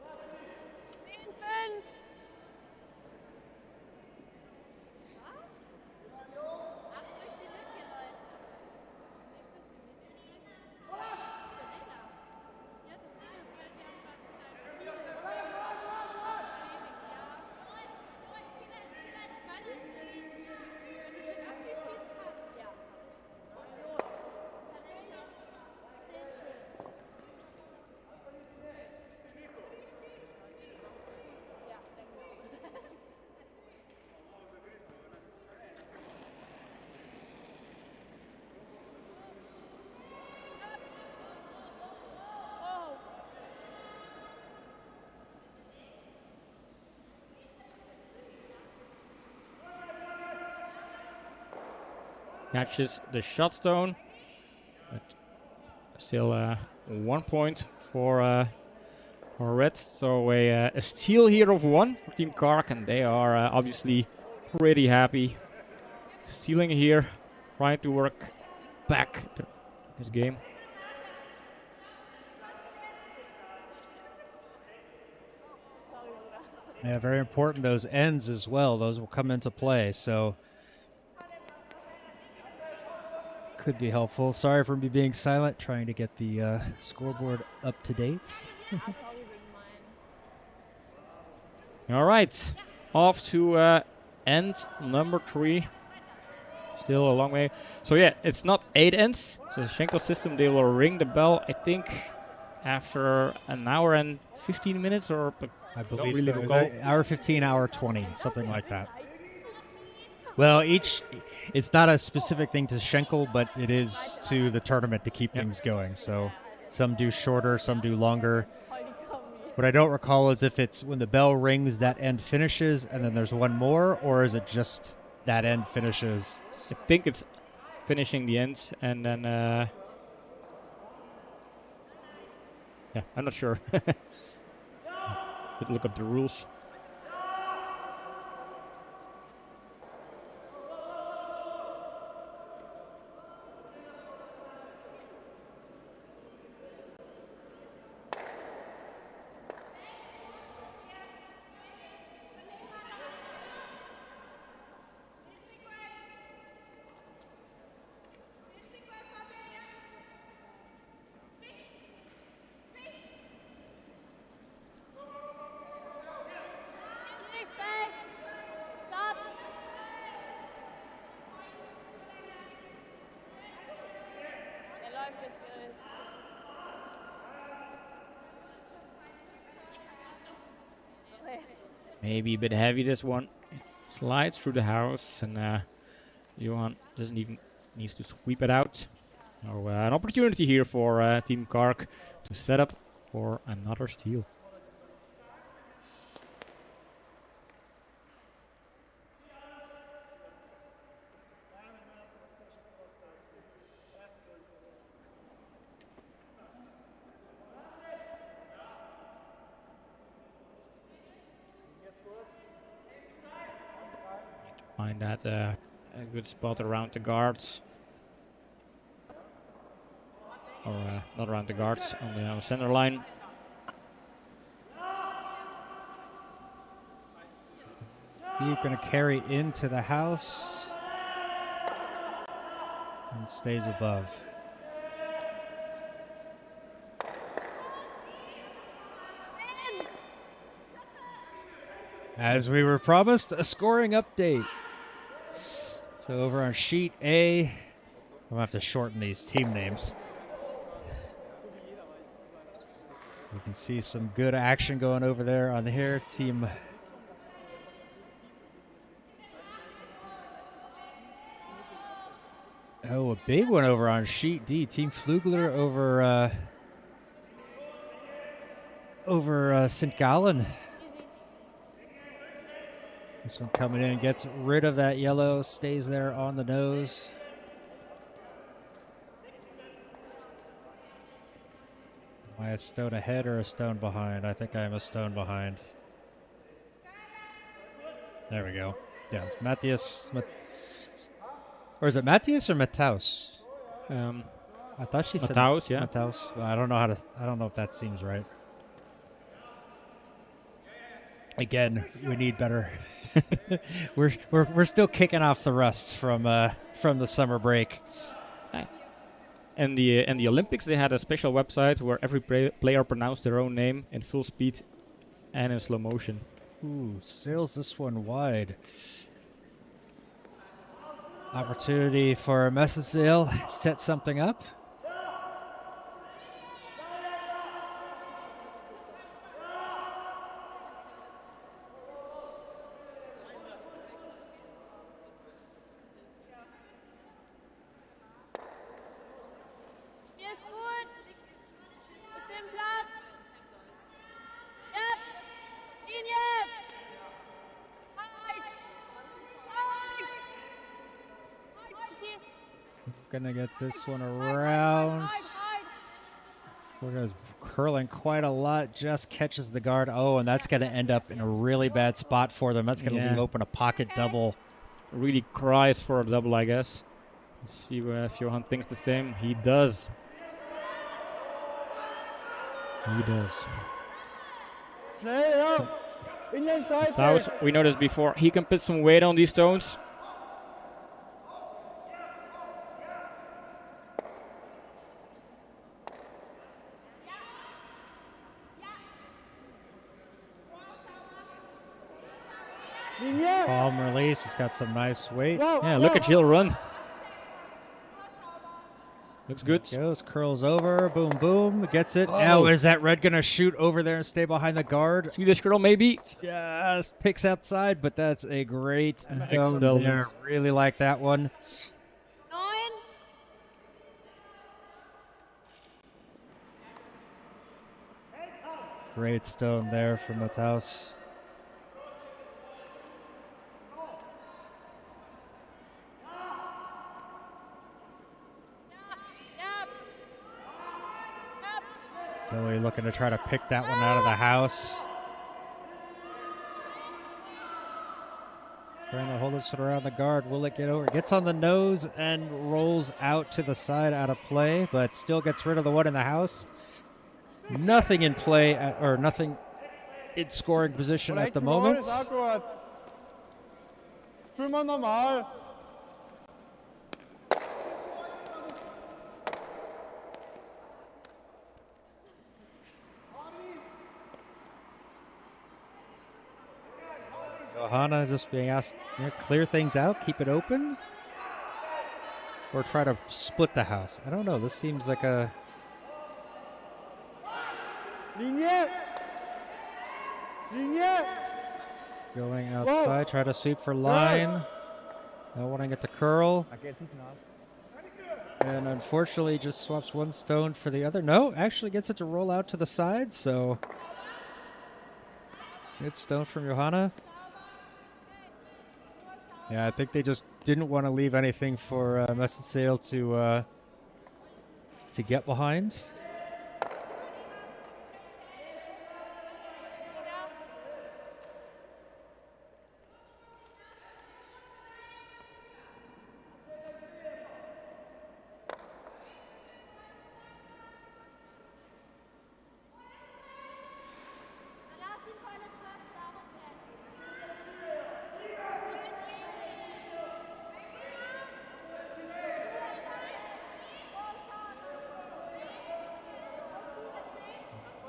catches the shot stone. But still 1 point for Red. So a steal here of 1 for Team Karg, and they are obviously pretty happy. Stealing here, trying to work back this game. Yeah, very important, those ends as well. Those will come into play, so could be helpful. Sorry for me being silent, trying to get the scoreboard up to date. All right, off to end number 3. Still a long way. So yeah, it's not 8 ends. So the Schenkel system, they will ring the bell, I think, after an hour and 15 minutes, or I believe really so. recall. Hour 15, hour 20, something like that. Well, it's not a specific thing to Schenkel, but it is to the tournament to keep things going. So some do shorter, some do longer. What I don't recall is if it's when the bell rings, that end finishes, and then there's one more, or is it just that end finishes? I think it's finishing the end, and then yeah, I'm not sure. Could look up the rules. Stop. Er läuft jetzt wieder. Maybe a bit heavy, this one. Slides through the house, and Johan doesn't even needs to sweep it out. So an opportunity here for Team Karg to set up for another steal. Find that a good spot around the guards. Or not around the guards, on the center line. Deep going to carry into the house and stays above. As we were promised, a scoring update. So over on sheet A, I'm going to have to shorten these team names. You can see some good action going over there on here. Team Oh, a big one over on sheet D. Team Flugler over St. Gallen. This one coming in, gets rid of that yellow, stays there on the nose. Am I a stone ahead or a stone behind? I think I'm a stone behind. There we go. Yeah, it's Matthias. Or is it Matthias or Matthaus? I thought she said Matthaus, yeah. Matthaus. Well, I don't know if that seems right. Again, we need better. we're still kicking off the rust from the summer break. And the Olympics, they had a special website where every player pronounced their own name in full speed and in slow motion. Ooh, sails this one wide. Opportunity for Messenzehl, set something up. Hier ist gut. Bisschen Platz. Yep. Linie. Halt. Halt. Okay. gonna get this one around. Florida's curling quite a lot, just catches the guard. Oh, and that's gonna end up in a really bad spot for them. That's gonna leave open a pocket double. Really cries for a double, I guess. Let's see if Johan thinks the same. He does. He does. Taus, we noticed before, he can put some weight on these stones. Calm release. He's got some nice weight. Yeah, look at Jill run. Looks good. Goes, curls over, boom, boom, gets it. Now is that red gonna shoot over there and stay behind the guard? Swedish girl, maybe. Just picks outside, but that's a great stone there. Really like that one. 9. Great stone there from Taus. Zoe looking to try to pick that one out of the house. Trying to hold this one around the guard. Will it get over? Gets on the nose and rolls out to the side out of play, but still gets rid of the one in the house. Nothing in play, or nothing in scoring position at the moment. Johanna just being asked, clear things out, keep it open, or try to split the house. I don't know. This seems like a going outside, try to sweep for line. Not wanting it to curl. And unfortunately just swaps one stone for the other. No, actually gets it to roll out to the side, so good stone from Johanna. Yeah, I think they just didn't want to leave anything for Messenzehl to get behind.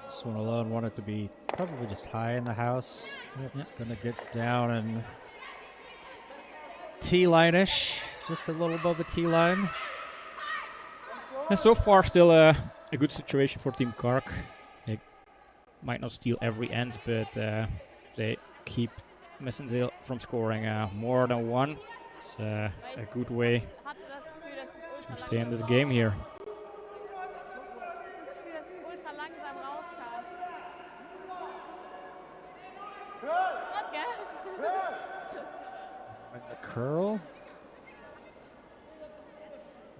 This one alone wanted to be probably just high in the house. It's going to get down and T-line-ish, just a little above the T-line. And so far still a good situation for Team Karg. They might not steal every end, but they keep Messenzehl from scoring more than one. It's a good way to stay in this game here. And the curl.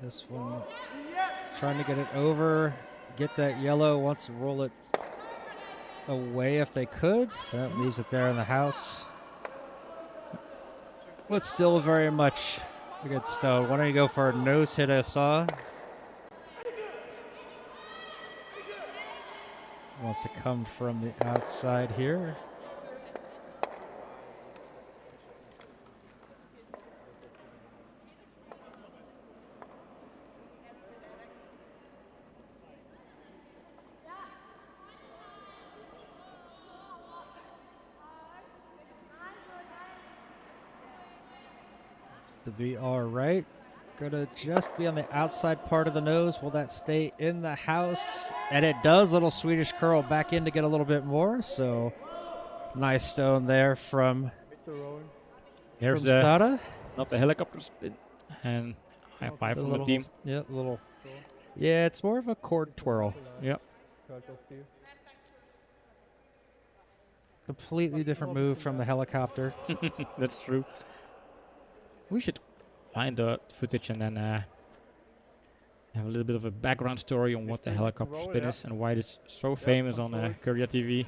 This one trying to get it over, get that yellow, wants to roll it away if they could. That leaves it there in the house. But still very much a good stone. Why don't you go for a nose hit, I saw. Wants to come from the outside here. To be all right. Gonna just be on the outside part of the nose. Will that stay in the house? And it does. Little Swedish curl back in to get a little bit more. So nice stone there from There's Sada. Not the helicopter spin. And high five from the team. Yeah, little. Yeah, it's more of a cord twirl. Yep. Completely different move from the helicopter. That's true. We should find the footage and then have a little bit of a background story on what the helicopter spin is and why it's so famous on Korea TV.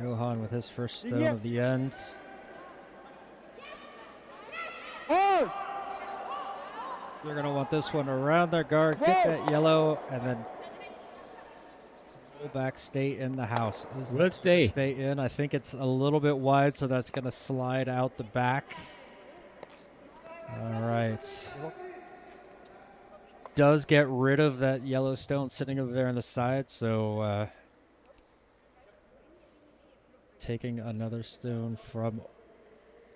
Johan with his first stone of the end. They're going to want this one around their guard, get that yellow, and then pull back, stay in the house. Let's stay. Stay in. I think it's a little bit wide, so that's going to slide out the back. All right. Does get rid of that yellow stone sitting over there on the side, so taking another stone from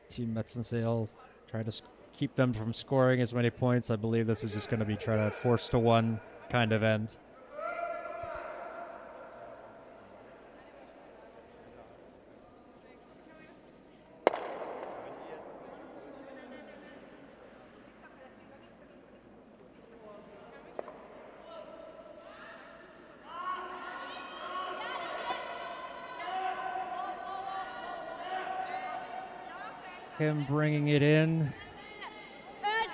Team Messenzehl, trying to keep them from scoring as many points. I believe this is just going to be trying to force to one kind of end. Him bringing it in. I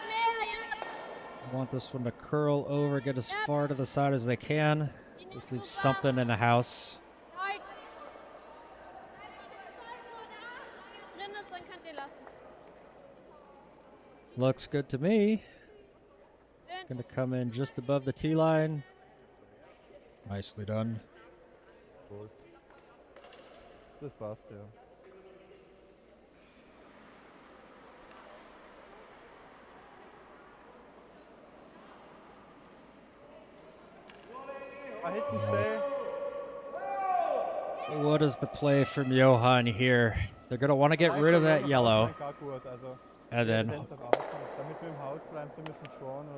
want this one to curl over, get as far to the side as they can. Just leave something in the house. Looks good to me. Going to come in just above the tee line. Nicely done. Cool. Das passt, ja. I hit and stay. What is the play from Johan here? They're going to want to get rid of that yellow. And then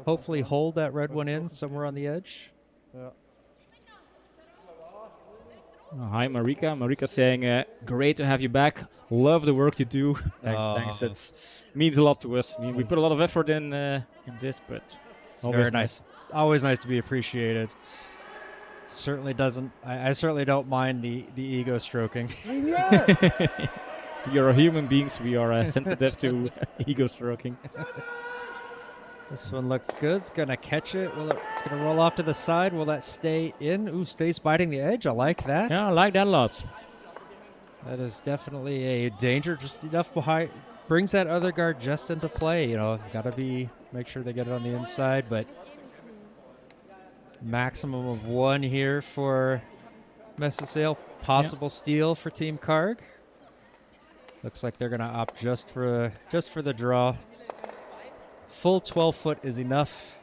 hopefully hold that red one in somewhere on the edge. Yeah. Hi, Marika. Marika saying, great to have you back. Love the work you do. Thanks. That means a lot to us. I mean, we put a lot of effort in this, but it's very nice. Always nice to be appreciated. Certainly doesn't. I certainly don't mind the ego stroking. You're a human beings. We are sensitive to ego stroking. This one looks good. It's going to catch it. It's going to roll off to the side. Will that stay in? Ooh, stays biting the edge. I like that. Yeah, I like that a lot. That is definitely a danger. Just enough behind. Brings that other guard just into play. You know, got to make sure they get it on the inside. But maximum of one here for Messenzehl. Possible steal for Team Karg. Looks like they're going to opt just for the draw. Full 12 foot is enough.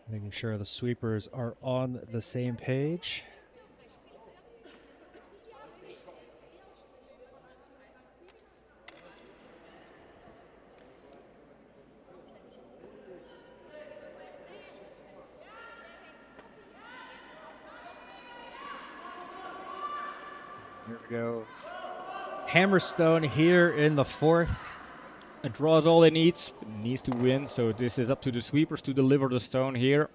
Making sure the sweepers are on the same page. Here we go. Hammerstone here in the fourth. A draw is all it needs. It needs to win, so this is up to the sweepers to deliver the stone here.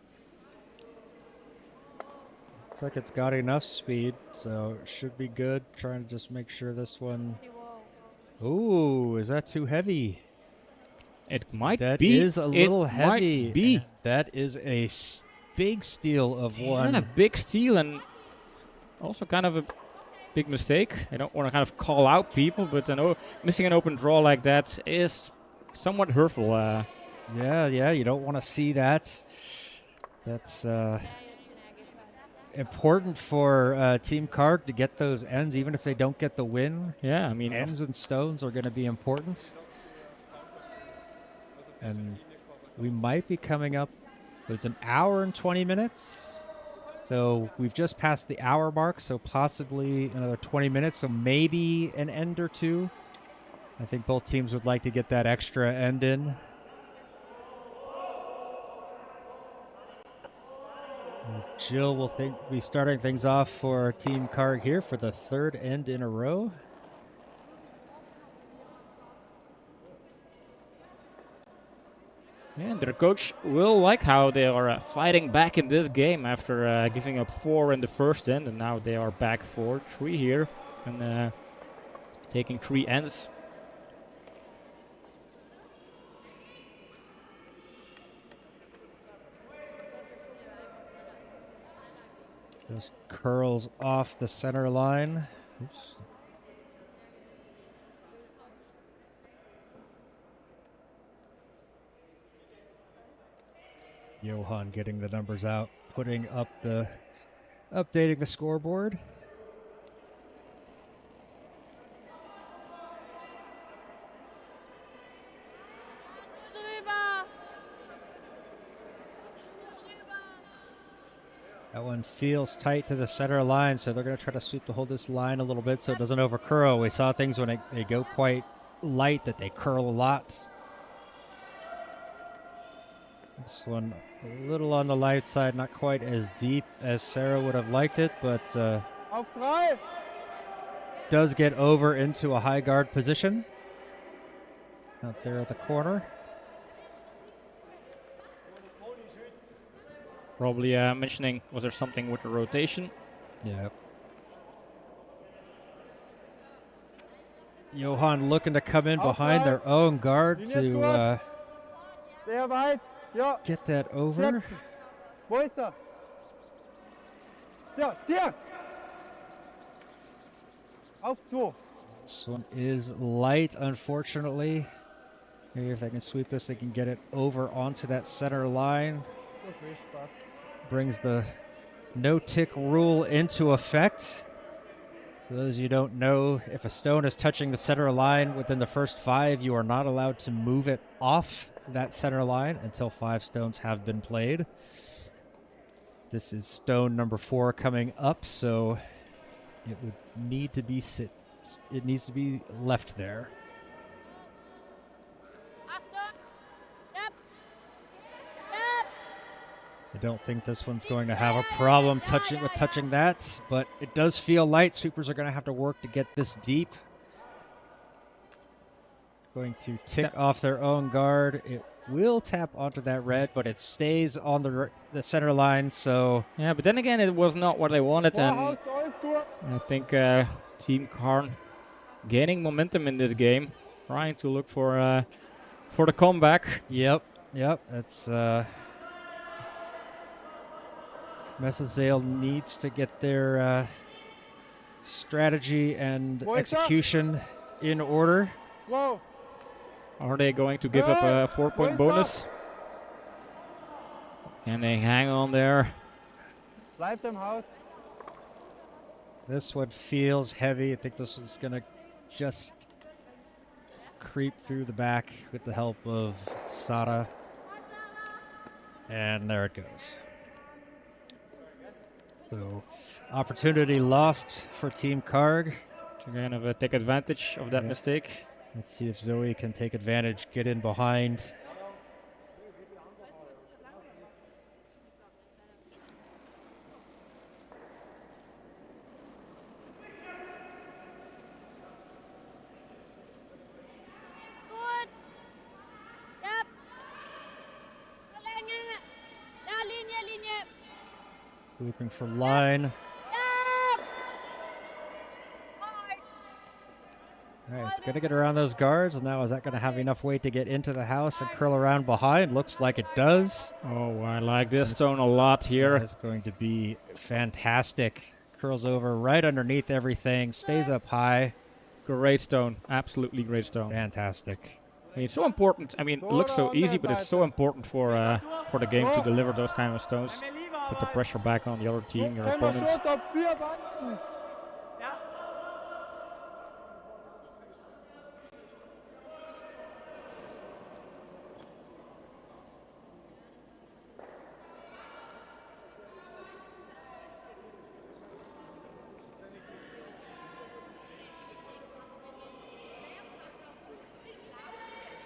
Looks like it's got enough speed, so it should be good. Trying to just make sure this one... Ooh, is that too heavy? It might be. That is a little heavy. Might be. That is a big steal of one. Yeah, a big steal and also kind of a big mistake. I don't want to kind of call out people, but missing an open draw like that is somewhat hurtful. Yeah, you don't want to see that. That's important for Team Karg to get those ends, even if they don't get the win. Yeah, I mean, ends and stones are going to be important. And we might be coming up. There's an hour and 20 minutes. So we've just passed the hour mark, so possibly another 20 minutes, so maybe an end or two. I think both teams would like to get that extra end in. Jill will be starting things off for Team Karg here for the third end in a row. And their coach will like how they are fighting back in this game after giving up 4 in the first end, and now they are back 4-3 here and taking 3 ends. Just curls off the center line. Oops. Johan getting the numbers out, updating the scoreboard. That one feels tight to the center line, so they're going to try to sweep to hold this line a little bit so it doesn't overcurl. We saw things when they go quite light that they curl a lot. This one a little on the light side, not quite as deep as Sarah would have liked it, but does get over into a high guard position out there at the corner. Probably mentioning, was there something with the rotation? Yeah. Johan looking to come in behind their own guard to get that over. This one is light, unfortunately. Maybe if they can sweep this, they can get it over onto that center line. Brings the no-tick rule into effect. For those of you who don't know, if a stone is touching the center line within the first 5, you are not allowed to move it off that center line until 5 stones have been played. This is stone number 4 coming up, so it would need to be it needs to be left there. I don't think this one's going to have a problem touching that, but it does feel light. Sweepers are going to have to work to get this deep. It's going to tick off their own guard. It will tap onto that red, but it stays on the center line. So yeah, but then again, it was not what I wanted, and I think Team Karg gaining momentum in this game, trying to look for the comeback. Yep. It's Messenzehl needs to get their strategy and execution in order. Are they going to give up a 4-point bonus? Can they hang on there? This one feels heavy. I think this one's going to just creep through the back with the help of Sada. And there it goes. So, opportunity lost for Team Karg. To kind of take advantage of that mistake. Let's see if Zoe can take advantage, get in behind. Looping for line. All right, it's going to get around those guards. Now, is that going to have enough weight to get into the house and curl around behind? Looks like it does. Oh, I like this stone a lot here. It's going to be fantastic. Curls over right underneath everything, stays up high. Great stone. Absolutely great stone. Fantastic. I mean, it's so important. I mean, it looks so easy, but it's so important for the game to deliver those kind of stones. Put the pressure back on the other team, your opponents.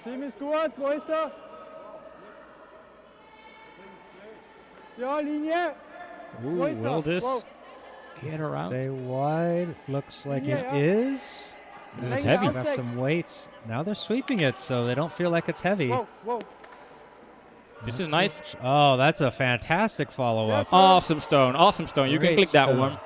Team ist gut, wo ist er? Ja, Linie. Ooh, will this get around? Stay wide. Looks like it Yeah. is. This is Thanks, heavy. Got some weights. Now they're sweeping it, so they don't feel like it's heavy. Whoa. This is nice. Oh, that's a fantastic follow-up. Awesome stone. Awesome stone. You can Great click that stone. one.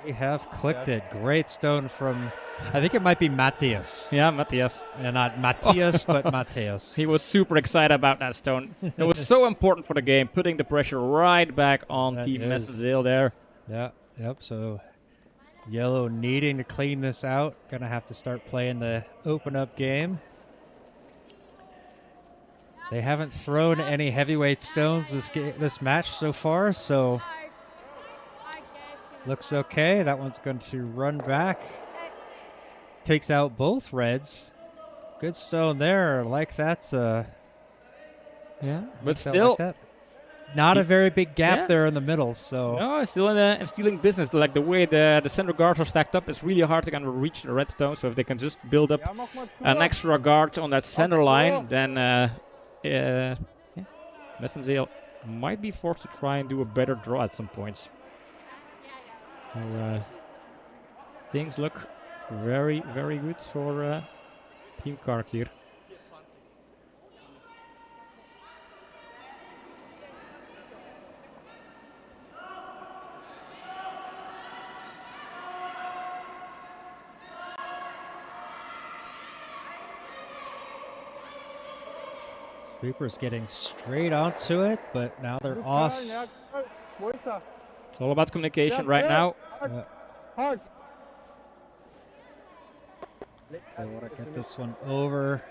We have clicked it. Great stone from, I think it might be Matthias. Yeah, Matthias. And not Matthias, but Matthias. He was super excited about that stone. It was so important for the game, putting the pressure right back on That Team is. Messenzehl there. Yeah, yep. So yellow needing to clean this out. Gonna have to start playing the open up game. They haven't thrown any heavyweight stones this match so far, so looks okay. That one's going to run back. Takes out both reds. Good stone there. Like that's Yeah, but felt still, like that. Not a very big gap Yeah. there in the middle. So no, it's still in stealing business. Like the way the center guards are stacked up, it's really hard to kind of reach the red stone. So if they can just build up Ja, mach mal zu. an extra guard on that center line, then yeah, Messenzehl might be forced to try and do a better draw at some points. So, things look very, very good for Team Karg here. Sweeper's getting straight onto it, but now they're off. Ja, Zweiter. It's all about communication right now. Hard. They want to get this one over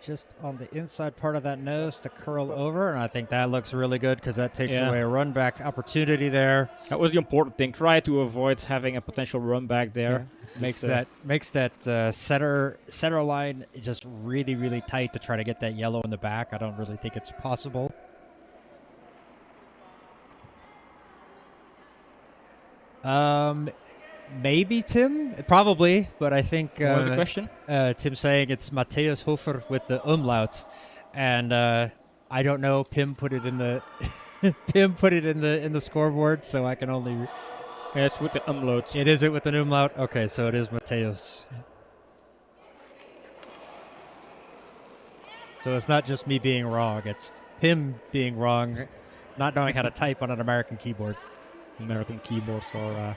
just on the inside part of that nose to curl over, and I think that looks really good because that takes Yeah. away a run back opportunity there. That was the important thing. Try to avoid having a potential run back there. Makes Just, that center line just really tight to try to get that yellow in the back. I don't really think it's possible. Maybe Tim, probably, but I think what was the question? Tim saying it's Matthias Hofer with the umlaut, and I don't know. Pim put it in the Pim put it in the scoreboard, so I can only. Yeah, it's with the umlaut. It is it with an umlaut. Okay, so it is Matthias. So it's not just me being wrong; it's Pim being wrong, not knowing how to type on an American keyboard. American keyboards are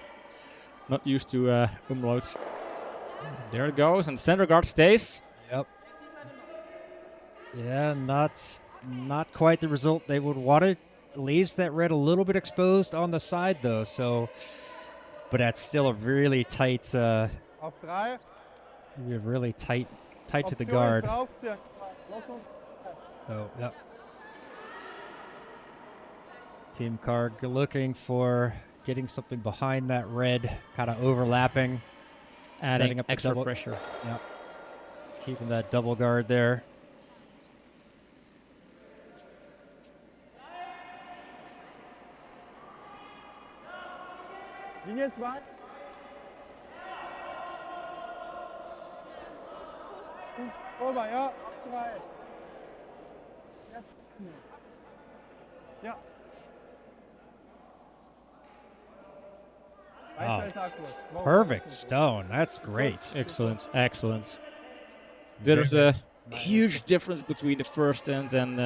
not used to umlauts. There it goes, and center guard stays. Yep. Yeah, not quite the result they would want. It leaves that red a little bit exposed on the side though. So, but that's still a really tight. Auf 3. We have really tight to the Option guard. draufziehen. Los uns. Oh, yep. Team Karg looking for getting something behind that red, kind of overlapping, Adding setting up the extra double- pressure. Yep. Keeping that double guard there. Linie 2. Ober, ja. Auf 3. Ja. Ja. Oh, Weiter ist Akkus. Wow. Perfect stone. That's great. Excellent, excellent. There's a huge difference between the first end and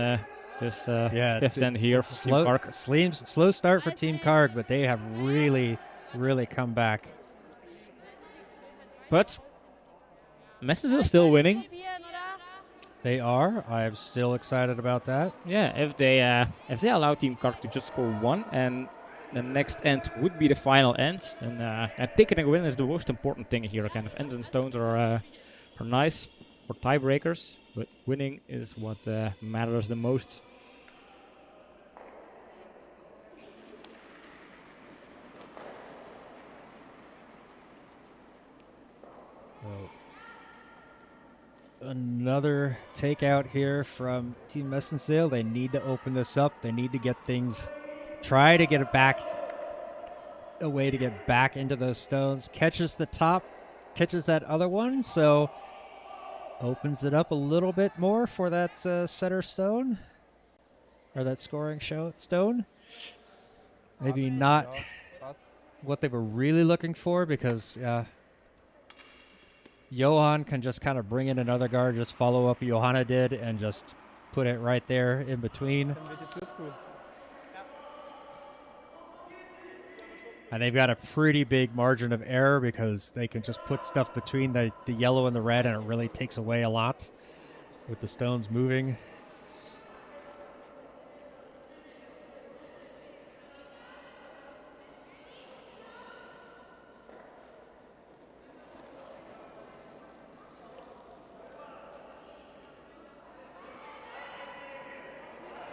this fifth end here for Team Karg. Slow start for Team Karg, but they have really come back. But Messenzehl still winning. They are. I'm still excited about that. Yeah, if they allow Team Karg to just score one and the next end would be the final end, then taking a win is the most important thing here. Kind of ends and stones are nice for tiebreakers, but winning is what matters the most. Another takeout here from Team Messenzehl. They need to open this up. They need to get things, try to get it back, a way to get back into those stones. Catches the top, catches that other one, so opens it up a little bit more for that center stone, or that scoring stone. maybe not Ja, passt. what they were really looking for, because Johan can just kind of bring in another guard, just follow up Johanna did, and just put it right there in between. Können wir die Tür zu? And they've got a pretty big margin of error because they can just put stuff between the yellow and the red, and it really takes away a lot with the stones moving.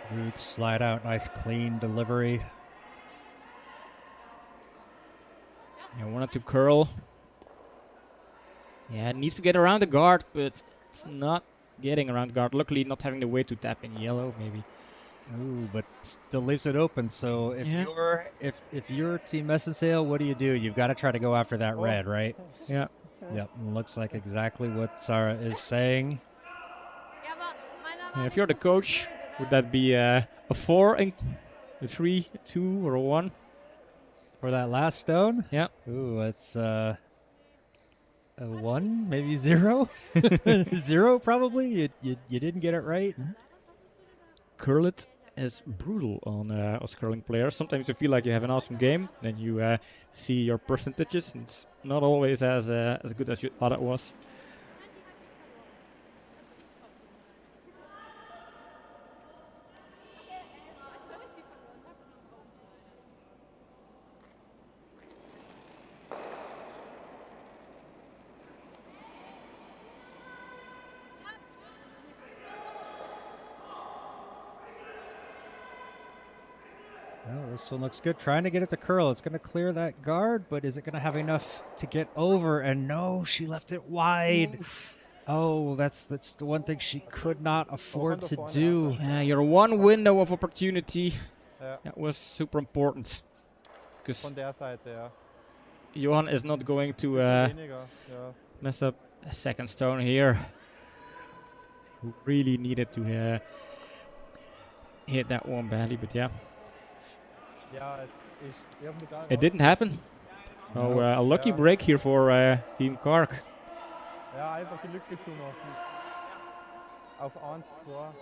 Smooth slide out, nice clean delivery. Yeah, wanted to curl. Yeah, it needs to get around the guard, but it's not getting around guard. Luckily, not having the way to tap in yellow, maybe. Ooh, but still leaves it open. So if Yeah. you're Team Messenzehl, what do? You've got to try to go after that red, right? Yeah. Yep. Looks like exactly what Sarah is saying. Ja, aber meiner Yeah, war if you're the nicht coach, blöd, would oder? that be a 4, a 3, a 2, or a 1? For that last stone? Yeah. Ooh, it's a 1, maybe 0. 0 probably. You didn't get it right. Curl it is brutal on us curling players. Sometimes you feel like you have an awesome game, then you see your percentages, and it's not always as good as you thought it was. Oh, this one looks good. Trying to get it to curl. It's going to clear that guard, but is it going to have enough to get over? And no, she left it wide. Oh, that's the one thing she could not afford to do. Yeah, your one window of opportunity, Ja, that was super important. Because von der Seite, ja. Johan is not going to Bisschen weniger, ja. mess up a second stone here. Who really needed to hit that one badly, but yeah, Ja, ich hab mit da it didn't happen. So a lucky Ja. break here for Team Karg. Ja, einfach die Lücke zumachen. Auf 1, 2.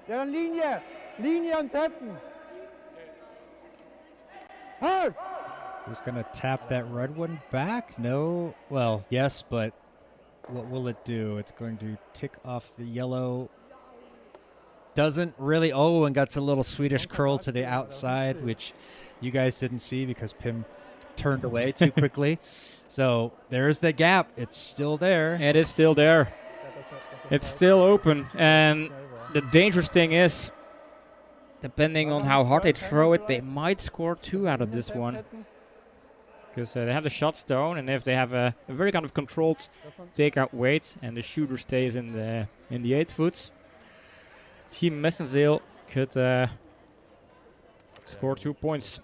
Ja, Linie! Linie und tappen! Halt! Who's going to tap that red one back? No. Well, yes, but what will it do? It's going to tick off the yellow. Doesn't really. Oh, and got a little Swedish curl to the outside, which you guys didn't see because Pim turned away too quickly. So there's the gap. It's still there. It is still there. Ja, das It's still open, and the dangerous thing is, depending on how hard they throw it, they might score 2 out of this one. Because they have the shot stone, and if they have a very kind of controlled takeout weight, and the shooter stays in the 8 foot, Team Messenzehl could score 2 points.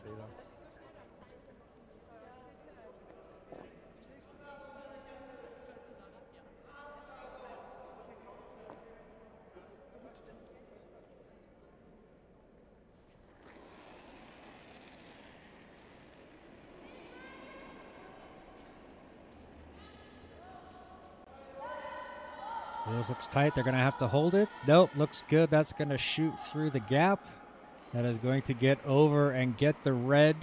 This looks tight. They're going to have to hold it. Nope, looks good. That's going to shoot through the gap. That is going to get over and get the red.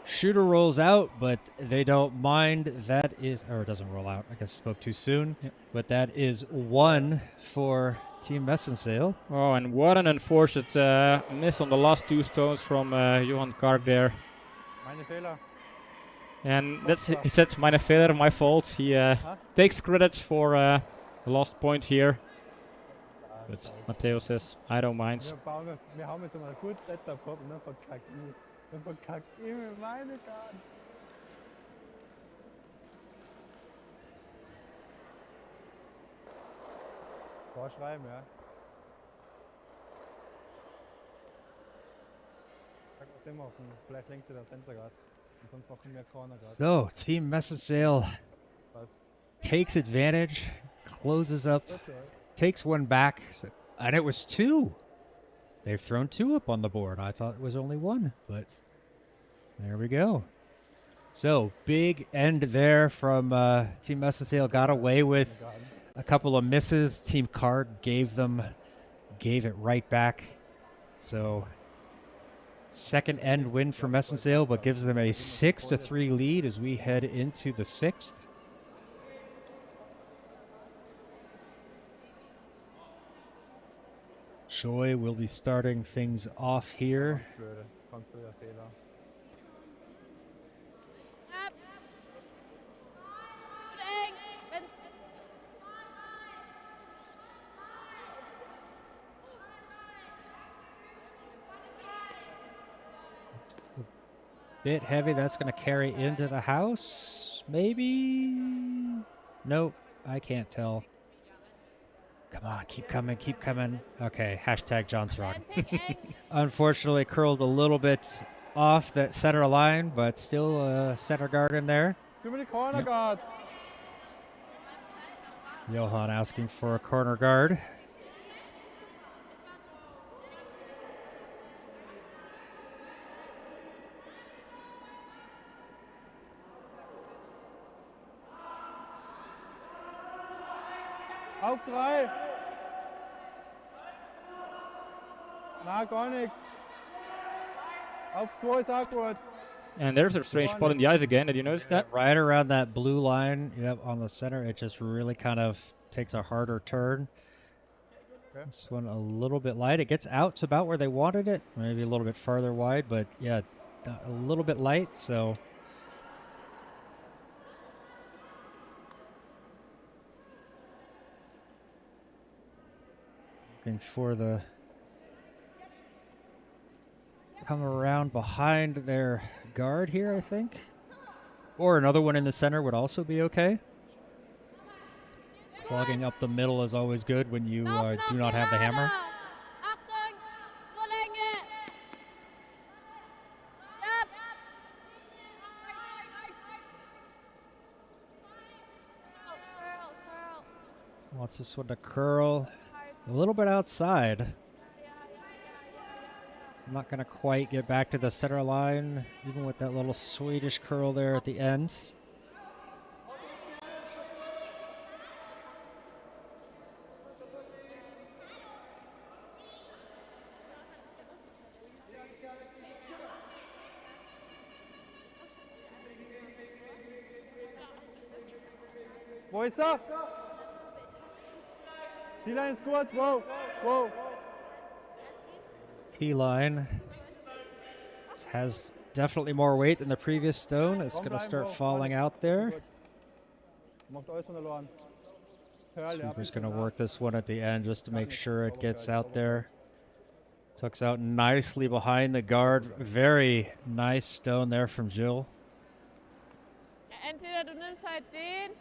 Shooter rolls out, but they don't mind. That is, or it doesn't roll out. I guess I spoke too soon. Yep. But that is 1 for Team Messenzehl. Oh, and what an unfortunate miss on the last 2 stones from Johan Karg there. Meine Fehler. And that's he said, meine Fehler, my fault. He takes credit for the last point here. But Matteo says, I don't mind. Wir haben jetzt mal ein gutes Setup gehabt und dann verkackt ich. Dann verkackt ich mit meine Karten. Vorschreiben, ja. Sag was immer offen. Vielleicht lenkt ihr der Center gerade. Und sonst machen wir Corner gerade. So, Team Messenzehl Passt. takes advantage, closes up, Okay. takes one back, and it was 2. They've thrown 2 up on the board. I thought it was only 1, but there we go. So, big end there from Team Messenzehl. Got away with Garden. a couple of misses. Team Karg gave it right back. So, second end win for Messenzehl, but gives them a 6-3 lead as we head into the 6th. Joy will be starting things off here. Ganz blöde. Ganz blöder Fehler. Ab. Gut eng. Wenn Bit heavy. That's going to carry into the house. Maybe. Nope. I can't tell. Come on. Keep coming. Keep coming. Okay. Hashtag John's rod. Tick eng. Unfortunately, curled a little bit off that center line, but still center guard in there. Too many corner guard. Johan asking for a corner guard. Auf 3. Na, gar nichts. Auf 2 ist auch gut. And there's a strange spot in the ice again. Did you notice that? Right around that blue line, yep, on the center, it just really kind of takes a harder turn. Okay. This one a little bit light. It gets out to about where they wanted it, maybe a little bit farther wide, but yeah, a little bit light, so. Looking for the come around behind their guard here, I think. Or another one in the center would also be okay. Clogging up the middle is always good when you do not have the hammer. Achtung. Nur Länge. Ab. Curl. Wants this one to curl a little bit outside. Not going to quite get back to the center line, even with that little Swedish curl there at the end. Wo ist er? Die Line ist gut. Wow. Wow. T-line has definitely more weight than the previous stone. It's going to start falling out there. Macht alles von verloren. Perl, ja, Sweeper's going to work this one at the end just to make sure it gets out there. Tucks out nicely behind the guard. Very nice stone there from Jill. Entweder du nimmst halt den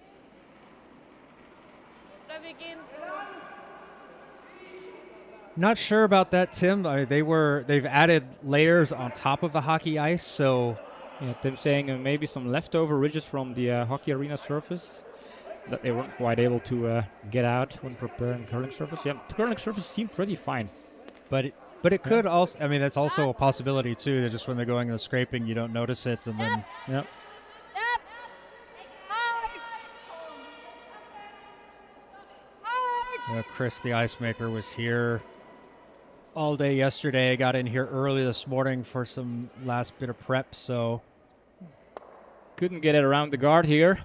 oder wir gehen so. Not sure about that, Tim. They've added layers on top of the hockey ice, so Yeah, Tim saying maybe some leftover ridges from the hockey arena surface that they weren't quite able to get out when preparing curling surface. Yeah, the curling surface seemed pretty fine. but it could also. I mean, that's also a possibility too. That just when they're going in the scraping, you don't notice it, and then Yep. Ab. Hard. Hard. Chris, the ice maker, was here all day yesterday. I got in here early this morning for some last bit of prep, so Couldn't get it around the guard here.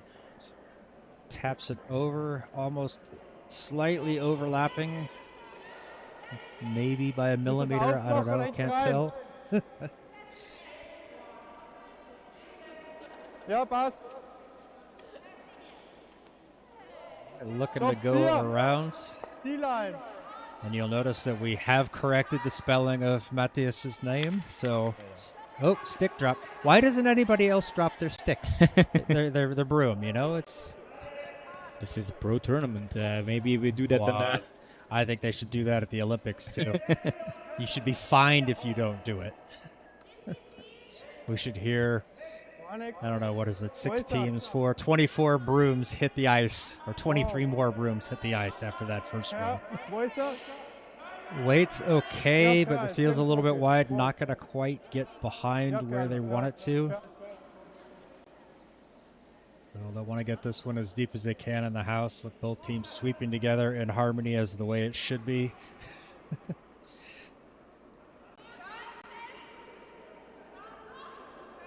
taps it over, almost slightly overlapping, maybe by a millimeter. I don't know. Can't tell. Ja, passt. Looking to go around. Die Line. And you'll notice that we have corrected the spelling of Matthias's name. So, oh, stick drop. Why doesn't anybody else drop their sticks? they're broom, you know. It's This is a pro tournament. Maybe we do that Wow. I think they should do that at the Olympics too. You should be fined if you don't do it. We should hear, I don't know, what is it, 6 teams, 24 brooms hit the ice, or 23 more brooms hit the ice after that first one. Weight's okay, but the field's a little bit wide, not going to quite get behind where they want it to. So they'll want to get this one as deep as they can in the house. Look, both teams sweeping together in harmony as the way it should be.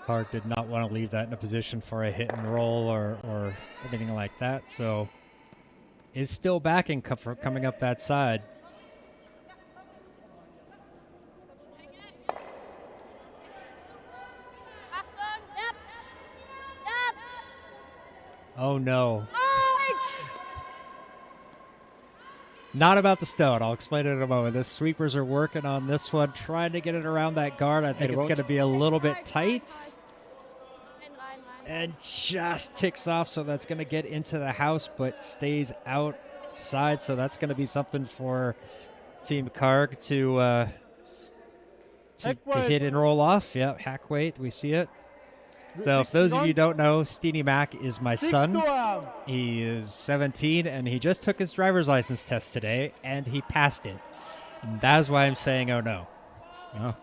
Karg did not want to leave that in a position for a hit and roll or anything like that, so is still backing for coming up that side. Oh no. Not about the stone. I'll explain it in a moment. The sweepers are working on this one, trying to get it around that guard. I think it's going to be a little bit tight. And just ticks off, so that's going to get into the house, but stays outside. So that's going to be something for Team Karg to hit and roll off. Yep, hack weight. We see it. So if those of you don't know, Steenie Mac is my son. He is 17, and he just took his driver's license test today, and he passed it. And that's why I'm saying, oh no. Oh.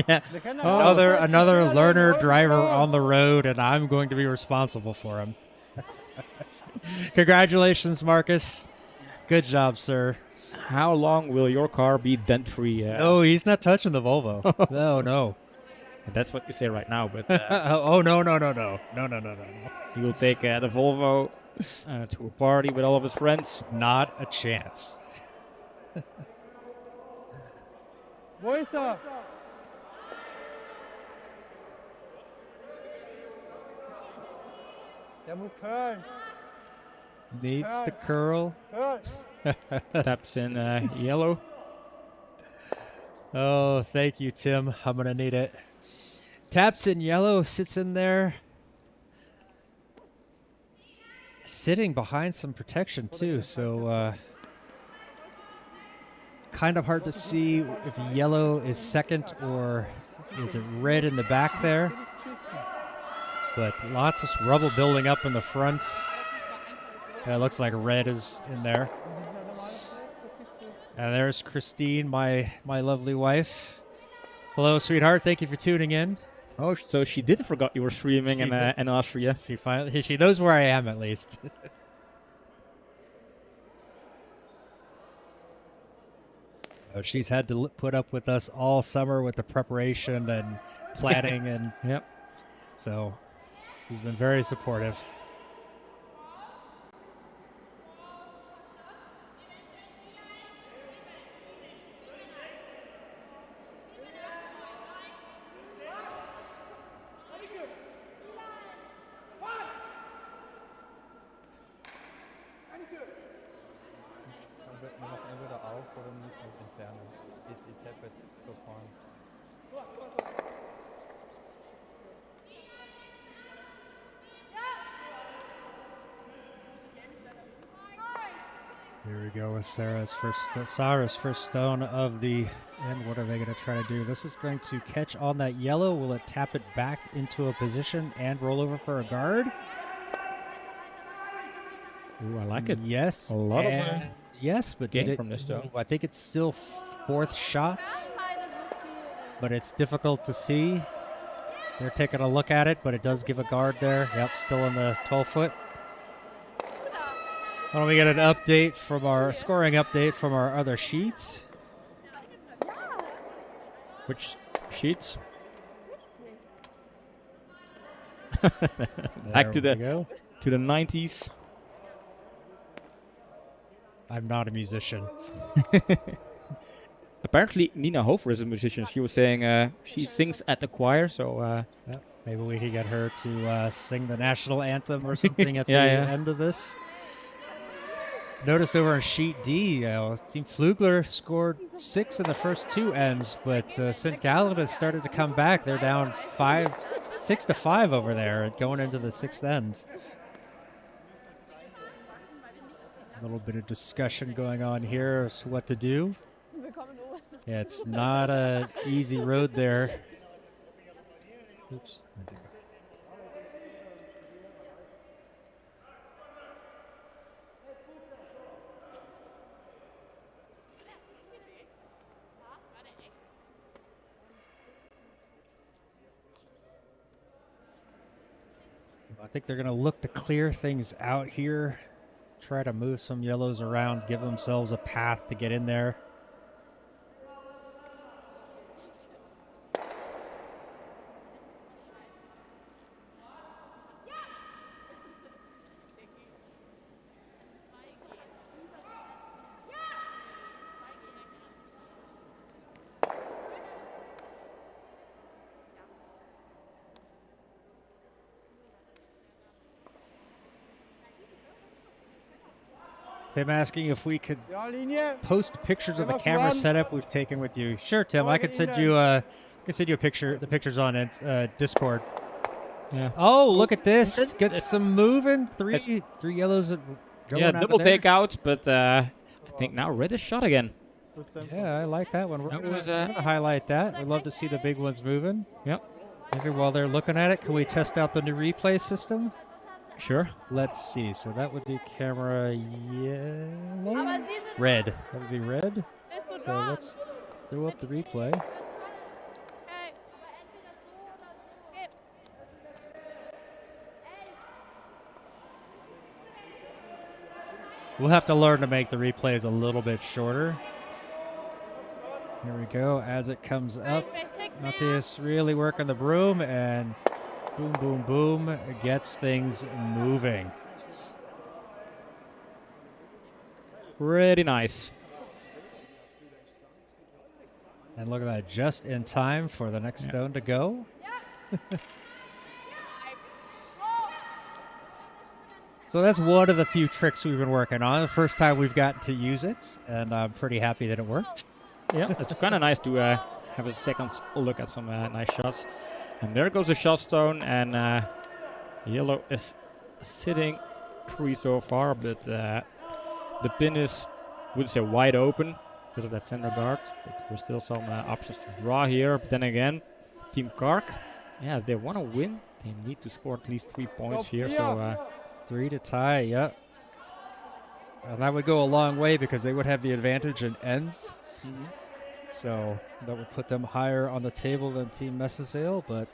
Yeah. Another learner driver on the road, and I'm going to be responsible for him. Congratulations, Marcus. Good job, sir. How long will your car be dent-free? Oh, he's not touching the Volvo. No. That's what you say right now, but... oh, no. He will take the Volvo to a party with all of his friends. Not a chance. Der muss curlen. Needs to curl. Taps in yellow. Oh, thank you, Tim. I'm going to need it. Taps in yellow, sits in there. Sitting behind some protection, too, so kind of hard to see if yellow is second or is it red in the back there. But lots of rubble building up in the front. It looks like red is in there. And there's Christine, my lovely wife. Hello, sweetheart. Thank you for tuning in. Oh, so she did forgot you were streaming in Austria. She knows where I am, at least. She's had to put up with us all summer with the preparation and planning, and yep. So she's been very supportive. Here we go with Sarah's first stone of the end. What are they going to try to do? This is going to catch on that yellow. Will it tap it back into a position and roll over for a guard? Ooh, I like it. Yes. A lot of yes, but gain from this stone. I think it's still fourth shots, but it's difficult to see. They're taking a look at it, but it does give a guard there. Yep, still in the 12-foot. Why don't we get an update from our scoring update from our other sheets? Which sheets? Back to the 90s. I'm not a musician. Apparently, Nina Hofer is a musician. She was saying she sings at the choir, so... maybe we could get her to sing the national anthem or something at the end of this. Notice over on sheet D, Team Flugler scored 6 in the first 2 ends, but St. Gallen has started to come back. They're down 6-5 over there, going into the 6th end. A little bit of discussion going on here as to what to do. Willkommen in Oberste. Yeah, it's not a easy road there. Oops. I think they're going to look to clear things out here. Try to move some yellows around, give themselves a path to get in there. Tim asking if we could Ja, Linie. post pictures of the Give us camera one. setup we've taken with you. Sure, Tim. I could send Order you a picture. The pictures on it, Discord. Yeah. Oh, look at this! It's- Gets them moving. Three yellows. Going Yeah, out of double there. takeout, but I think now red is shot again. Good tempo. Yeah, I like that one. We're That gonna, was, we're gonna highlight that. We'd love to see the big ones moving. Yep. Maybe while they're looking at it, can we test out the new replay system? Sure. Let's see. So that would be camera yellow, Aber Sie sind red. That would be red. bist du So dran? let's throw up the replay. Okay. Gib. We'll have to learn to make the replays a little bit shorter. Here we go. As it comes up, Matthias really working the broom, and boom, boom, boom, gets things moving. Pretty nice. And look at that, just in time for the next stone to go. So that's one of the few tricks we've been working on. The first time we've gotten to use it, and I'm pretty happy that it worked. Yeah, it's kind of nice to have a second look at some nice shots. And there goes the shot stone, and yellow is sitting 3 so far, but the pin is, wouldn't say wide open because of that center guard, but there's still some options to draw here. But then again, Team Karg, yeah, if they want to win, they need to score at least 3 points here. So 3 to tie, yep. And that would go a long way because they would have the advantage in ends. So that would put them higher on the table than Team Messenzehl, but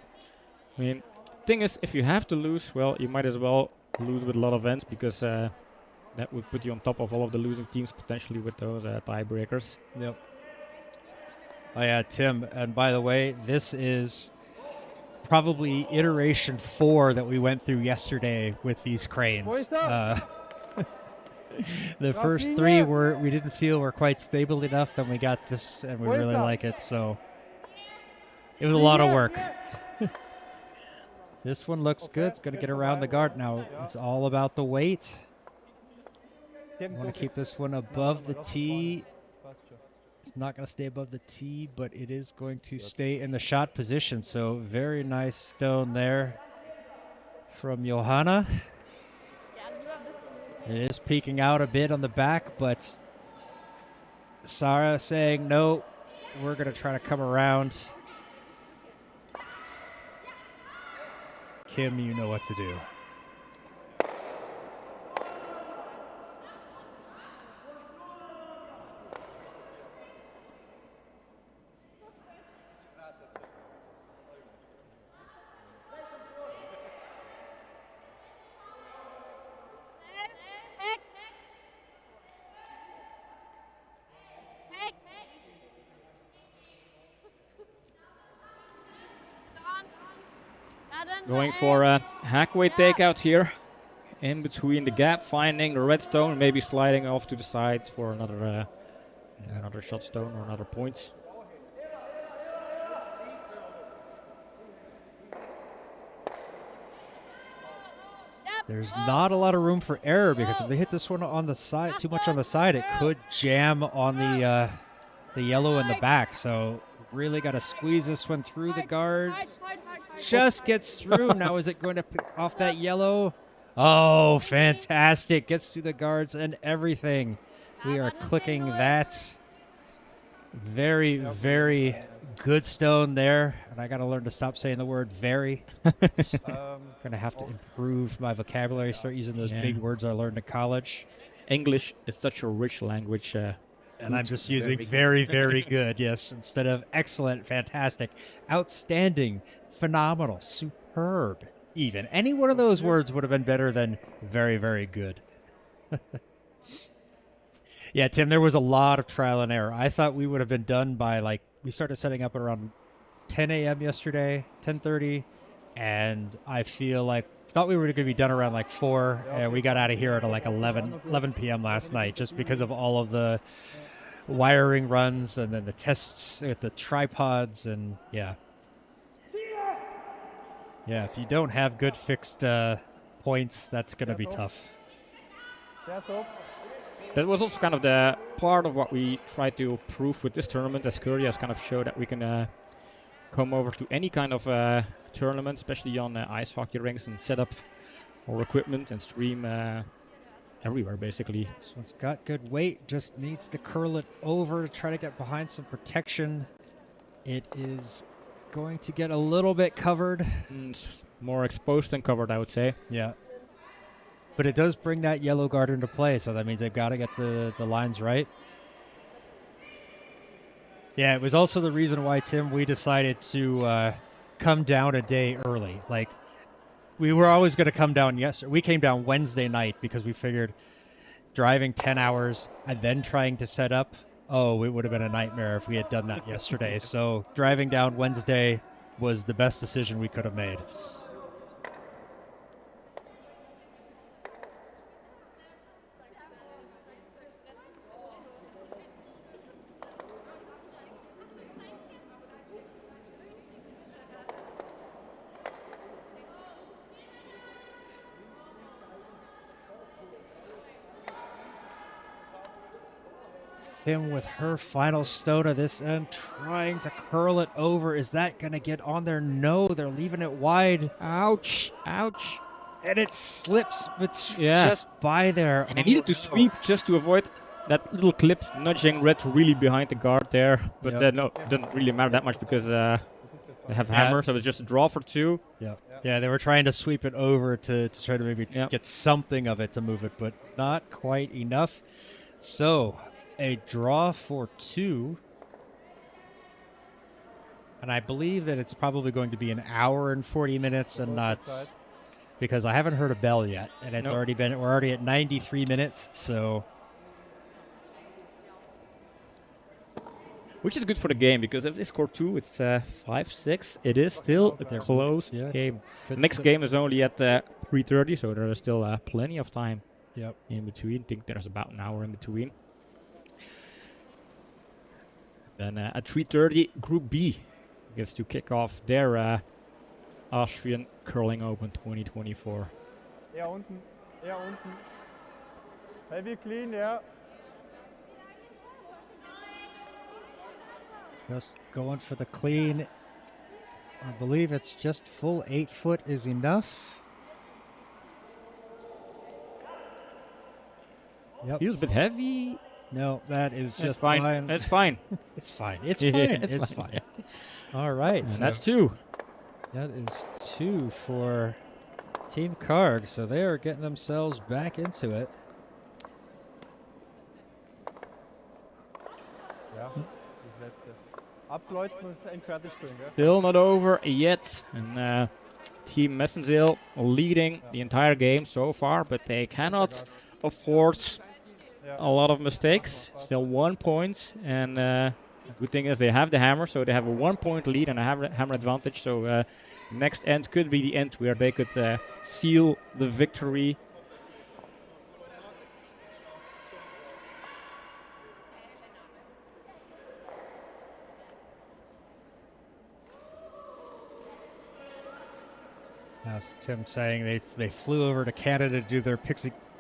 I mean, thing is, if you have to lose, well, you might as well lose with a lot of ends because that would put you on top of all of the losing teams potentially with those tiebreakers. yep. Oh yeah, Tim, and by the way, this is probably iteration 4 that we went through yesterday with these cranes. The first 3 we didn't feel were quite stable enough. Then we got this, and we really like it. So it was a lot of work. This one looks good. It's going to get around the guard now. It's all about the weight. I want to keep this one above the tee. It's not going to stay above the tee, but it is going to stay in the shot position. So very nice stone there from Johanna. It is peeking out a bit on the back, but Sarah saying, no, we're going to try to come around. Kim, you know what to do. Going for a hackway takeout here. In between the gap, finding the red stone, maybe sliding off to the sides for another shot stone or another point. There's not a lot of room for error because if they hit this one on the side, too much on the side, it could jam on the yellow in the back. So really got to squeeze this one through the guards. Just gets through. Now is it going to pick off that yellow? Oh, fantastic. Gets through the guards and everything. We are clicking that. Very, very good stone there. And I got to learn to stop saying the word very. I'm going to have to improve my vocabulary, start using those big words I learned in college. English is such a rich language. And I'm just using very, very good, yes, instead of excellent, fantastic, outstanding, phenomenal, superb, even. Any one of those words would have been better than very, very good. Yeah, Tim, there was a lot of trial and error. I thought we would have been done by, we started setting up at around 10 a.m. yesterday, 10:30, and I thought we were going to be done around 4, and we got out of here at 11 p.m. last night just because of all of the wiring runs and then the tests with the tripods, and yeah, if you don't have good fixed points, that's going to be tough. That was also kind of the part of what we tried to prove with this tournament, as Curry has kind of showed that we can come over to any kind of tournament, especially on ice hockey rinks, and set up our equipment and stream everywhere, basically. This one's got good weight, just needs to curl it over to try to get behind some protection. It is going to get a little bit covered. It's more exposed than covered, I would say. Yeah. But it does bring that yellow guard into play, so that means they've got to get the lines right. Yeah, it was also the reason why, Tim, we decided to come down a day early. We were always going to come down yesterday. We came down Wednesday night because we figured driving 10 hours and then trying to set up, it would have been a nightmare if we had done that yesterday. So driving down Wednesday was the best decision we could have made. Him with her final stone of this end, trying to curl it over. Is that going to get on there? No, they're leaving it wide. Ouch, ouch. And it slips just by there. And I needed to sweep just to avoid that little clip nudging Red really behind the guard there. But no, it doesn't really matter that much because they have hammer, so it's just a draw for 2. Yeah, they were trying to sweep it over to try to maybe get something of it to move it, but not quite enough. So a draw for 2. And I believe that it's probably going to be an hour and 40 minutes and not, because I haven't heard a bell yet. And it's we're already at 93 minutes. So, which is good for the game, because if they score 2, it's 5-6. It is still a close game. The next game is only at 3:30, so there is still plenty of time in between. I think there's about an hour in between. Then at 3:30, Group B gets to kick off their Austrian Curling Open 2024. Eher unten, eher unten. Heavy clean, yeah. Just going for the clean. I believe it's just full 8 foot is enough. Yep. Feels a bit heavy. No, that is just fine. It's fine. It's fine. It's fine. It's fine. All right. So that's 2. That is 2 for Team Karg. So they are getting themselves back into it. Ja, das letzte. Abläuten und endfertig spielen, gell? Still not over yet. And Team Messenzehl leading the entire game so far, but they cannot afford a lot of mistakes. Still 1 point, and good thing is they have the hammer, so they have a 1 point lead and a hammer advantage. So next end could be the end where they could seal the victory. As Tim saying, they flew over to Canada to do their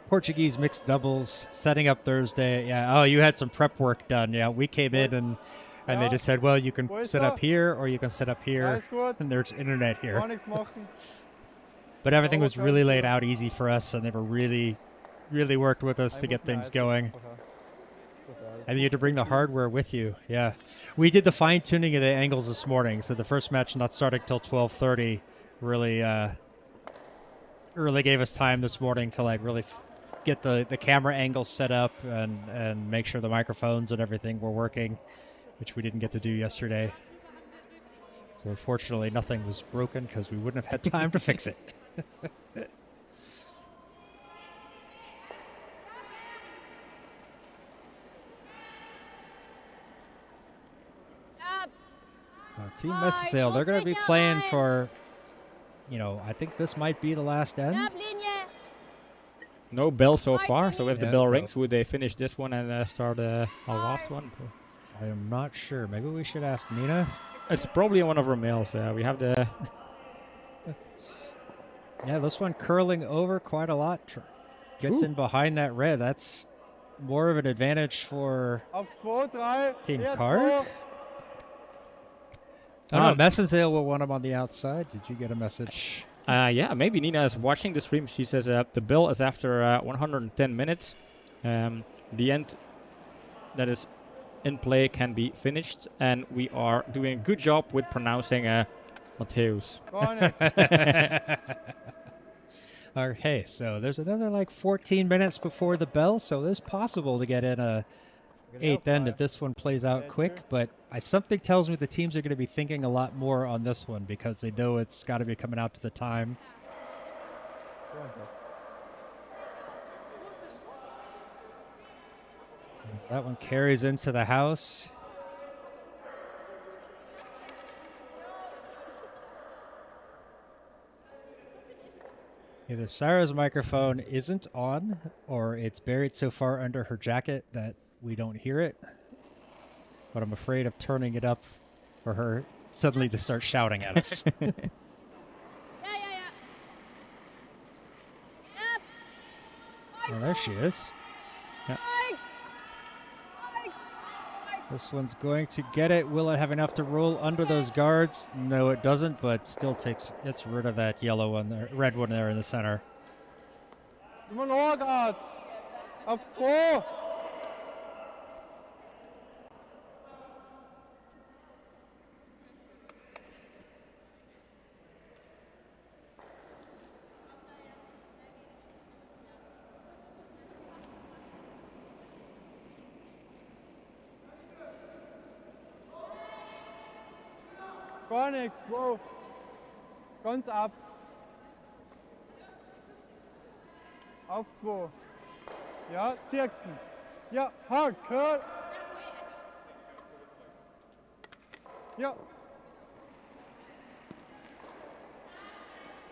Portuguese mixed doubles, setting up Thursday. Yeah. Oh, you had some prep work done. Yeah, we came in and they just said, well, you can set up here or you can set up here, and there's internet here. But everything was really laid out easy for us, and they were really worked with us to get things going. And you had to bring the hardware with you. Yeah. We did the fine-tuning of the angles this morning, so the first match not starting till 12:30 really gave us time this morning to like really get the camera angles set up and make sure the microphones and everything were working, which we didn't get to do yesterday. So unfortunately, nothing was broken because we wouldn't have had time to fix it. Team Messenzehl, they're going to be playing for, I think this might be the last end. No bell so far, so if the bell rings, would they finish this one and start our last one? I am not sure. Maybe we should ask Nina. It's probably one of our males. We have the... Yeah, this one curling over quite a lot. Gets in behind that red. That's more of an advantage for Team Karg. Oh, no, Messenzehl will want him on the outside. Did you get a message? Yeah, maybe Nina is watching the stream. She says the bell is after 110 minutes. The end that is in play can be finished, and we are doing a good job with pronouncing Matthäus. Okay, so there's another like 14 minutes before the bell, so it's possible to get in a 8th end if this one plays out quick, but something tells me the teams are going to be thinking a lot more on this one because they know it's got to be coming out to the time. That one carries into the house. Either Sarah's microphone isn't on or it's buried so far under her jacket that we don't hear it. But I'm afraid of turning it up for her suddenly to start shouting at us. Well, there she is. Yeah. This one's going to get it. Will it have enough to roll under those guards? No, it doesn't, but still gets rid of that yellow one there, red one there in the center. Auf 2. Gar nichts, wow. Ganz ab. Auf 2. Ja, Zirksen. Ja, hard, curl. Ja.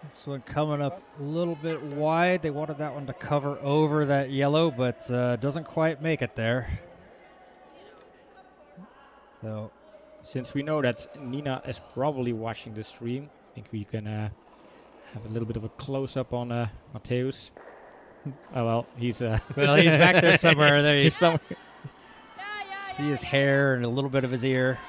This one coming up a little bit wide. They wanted that one to cover over that yellow, but doesn't quite make it there. So, since we know that Nina is probably watching the stream, I think we can have a little bit of a close-up on Matthäus. Oh, well, he's back there somewhere. There he's somewhere. See his hair and a little bit of his ear.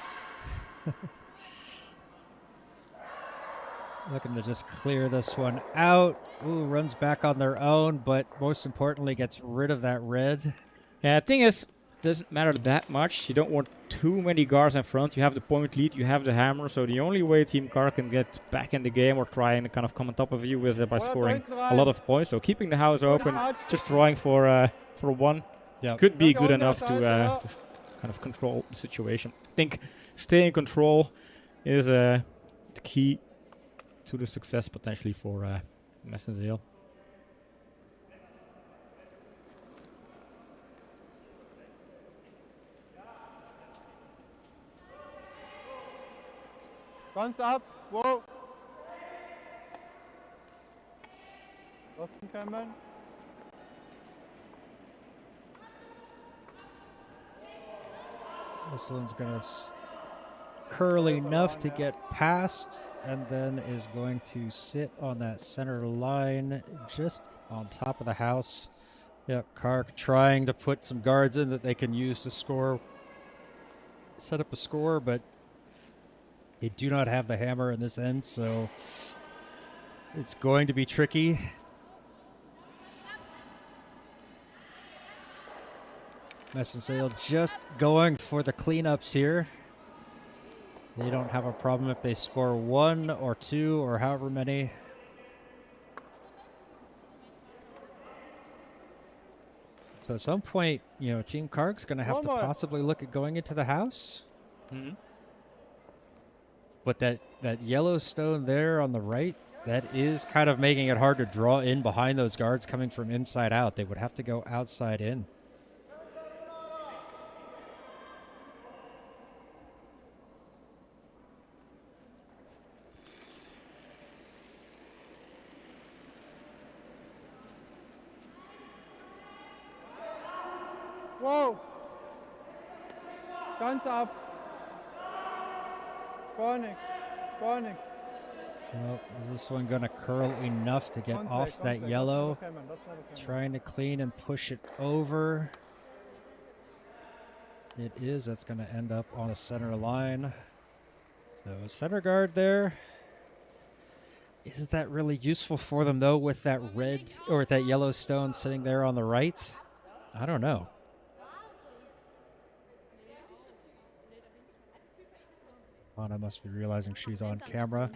Looking to just clear this one out. Ooh, runs back on their own, but most importantly gets rid of that red. Yeah, the thing is, it doesn't matter that much. You don't want too many guards in front. You have the point lead, you have the hammer, so the only way Team Karg can get back in the game or try and kind of come on top of you is by scoring a lot of points. So keeping the house open, just drawing for one, could be good enough to kind of control the situation. I think staying in control is the key to the success potentially for Messenzehl. Ganz ab, wow. Lassen kommen. This one's going to curl enough to get past, and then is going to sit on that center line just on top of the house. Yep, Karg trying to put some guards in that they can use to score, set up a score, but they do not have the hammer in this end, so It's going to be tricky. Messenzehl just going for the cleanups here. They don't have a problem if they score 1 or 2 or however many. So at some point, Team Karg's going to have to possibly look at going into the house. Mm-hmm. But that yellow stone there on the right, that is kind of making it hard to draw in behind those guards coming from inside out. They would have to go outside in. Wow. Ganz ab. Gar nichts. Gar nichts. Well, is this one going to curl enough to get off that yellow? Trying to clean and push it over. It is. That's going to end up on a center line. So center guard there. Isn't that really useful for them, though, with that red or with that yellow stone sitting there on the right? I don't know. Anna must be realizing she's on camera.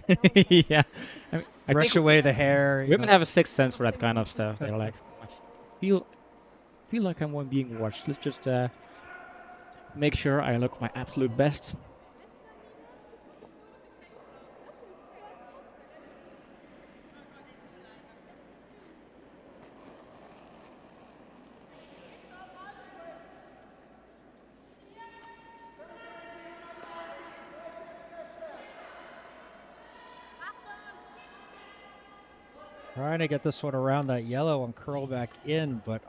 Yeah. I Brush think away the hair. women have a sixth sense for that kind of stuff. They're like, I feel like I'm one being watched. Let's just make sure I look my absolute best. Trying to get this one around that yellow and curl back in, but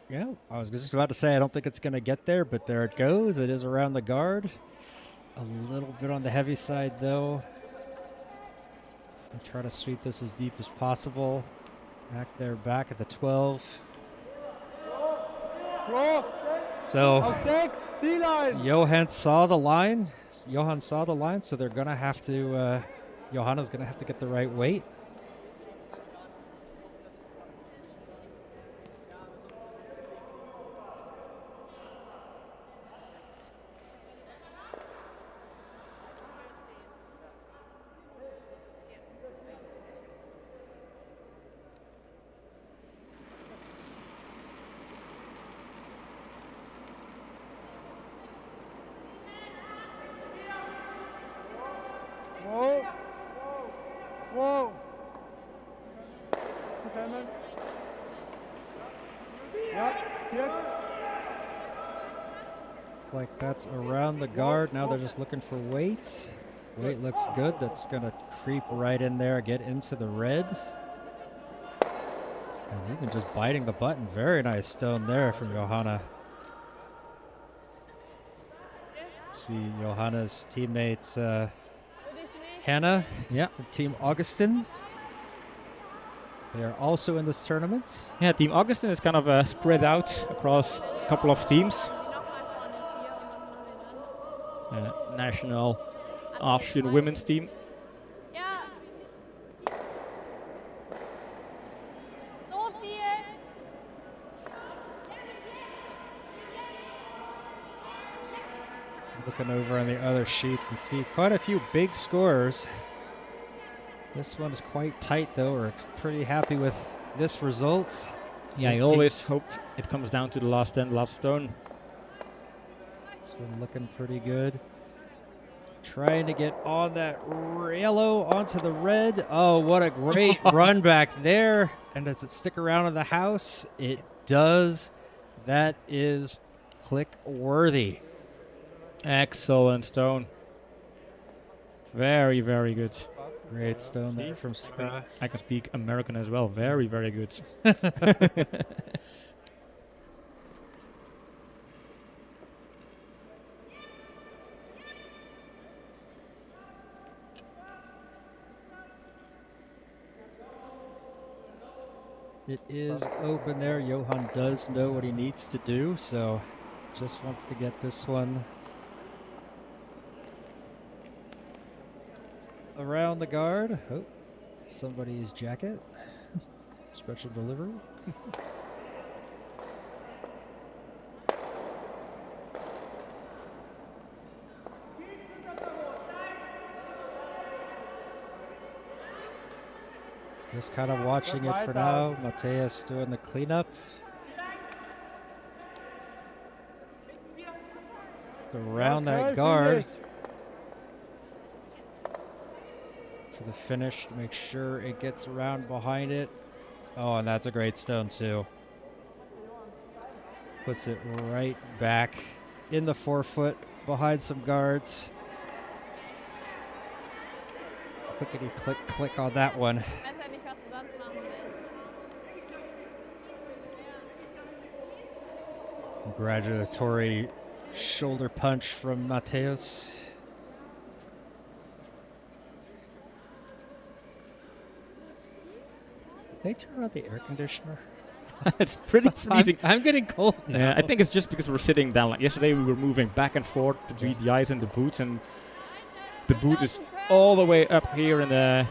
I was just about to say I don't think it's going to get there, but there it goes. It is around the guard. A little bit on the heavy side, though. I'll try to sweep this as deep as possible. Back at the 12. So Johan saw the line. So they're going to have to... Johanna's going to have to get the right weight. Wow. Okay, man. Yeah, Looks like that's around the guard. Now they're just looking for weight. Weight looks good. That's going to creep right in there, get into the red. And even just biting the button. Very nice stone there from Johanna. See Johanna's teammates, Hannah, Yeah. from Team Augustin. They are also in this tournament. Yeah, Team Augustin is kind of spread out across a couple of teams. National Austrian women's team. Ja. So viel. Looking over on the other sheets and see quite a few big scores. This one is quite tight, though. We're pretty happy with this result. Yeah, you always hope it comes down to the last end, last stone. This one looking pretty good. Trying to get on that yellow onto the red. Oh, what a great run back there. And does it stick around in the house? It does. That is click worthy. Excellent stone. Very, very good. Great stone there from Sarah. I can speak American as well. Very, very good. It is open there. Johan does know what he needs to do, so just wants to get this one around the guard. Oh, somebody's jacket. Special delivery. Just kind of watching it for now. Mateus doing the cleanup. Around that guard for the finish. Make sure it gets around behind it. Oh, and that's a great stone too. Puts it right back in the forefoot behind some guards. Clickety click click on that one. Ich weiß ja nicht, was du sonst machen willst. Congratulatory shoulder punch from Mateus. Did they turn on the air conditioner? It's pretty freezing. I'm getting cold now. Yeah, I think it's just because we're sitting down. Like yesterday, we were moving back and forth between the ice and the boots, and the boot is all the way up here in the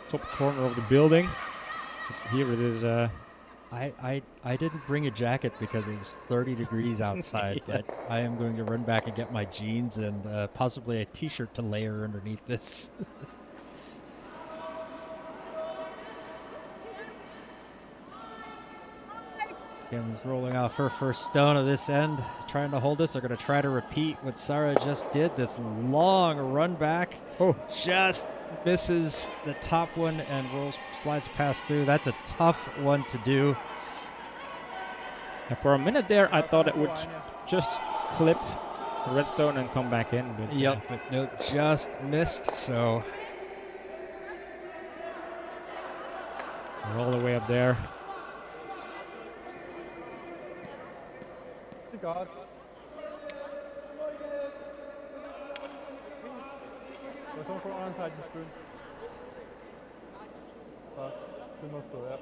top corner of the building. Here it is. I didn't bring a jacket because it was 30 degrees outside, but I am going to run back and get my jeans and possibly a t-shirt to layer underneath this. Kim's rolling off her first stone of this end, trying to hold this. They're going to try to repeat what Sarah just did. This long run back. Oh. Just misses the top one and slides past through. That's a tough one to do. And for a minute there, I thought it would just clip the redstone and come back in. But Yep, but no, just missed. So we're all the way up there. God. Wir sollen von der anderen Seite spielen. Immer so, ja.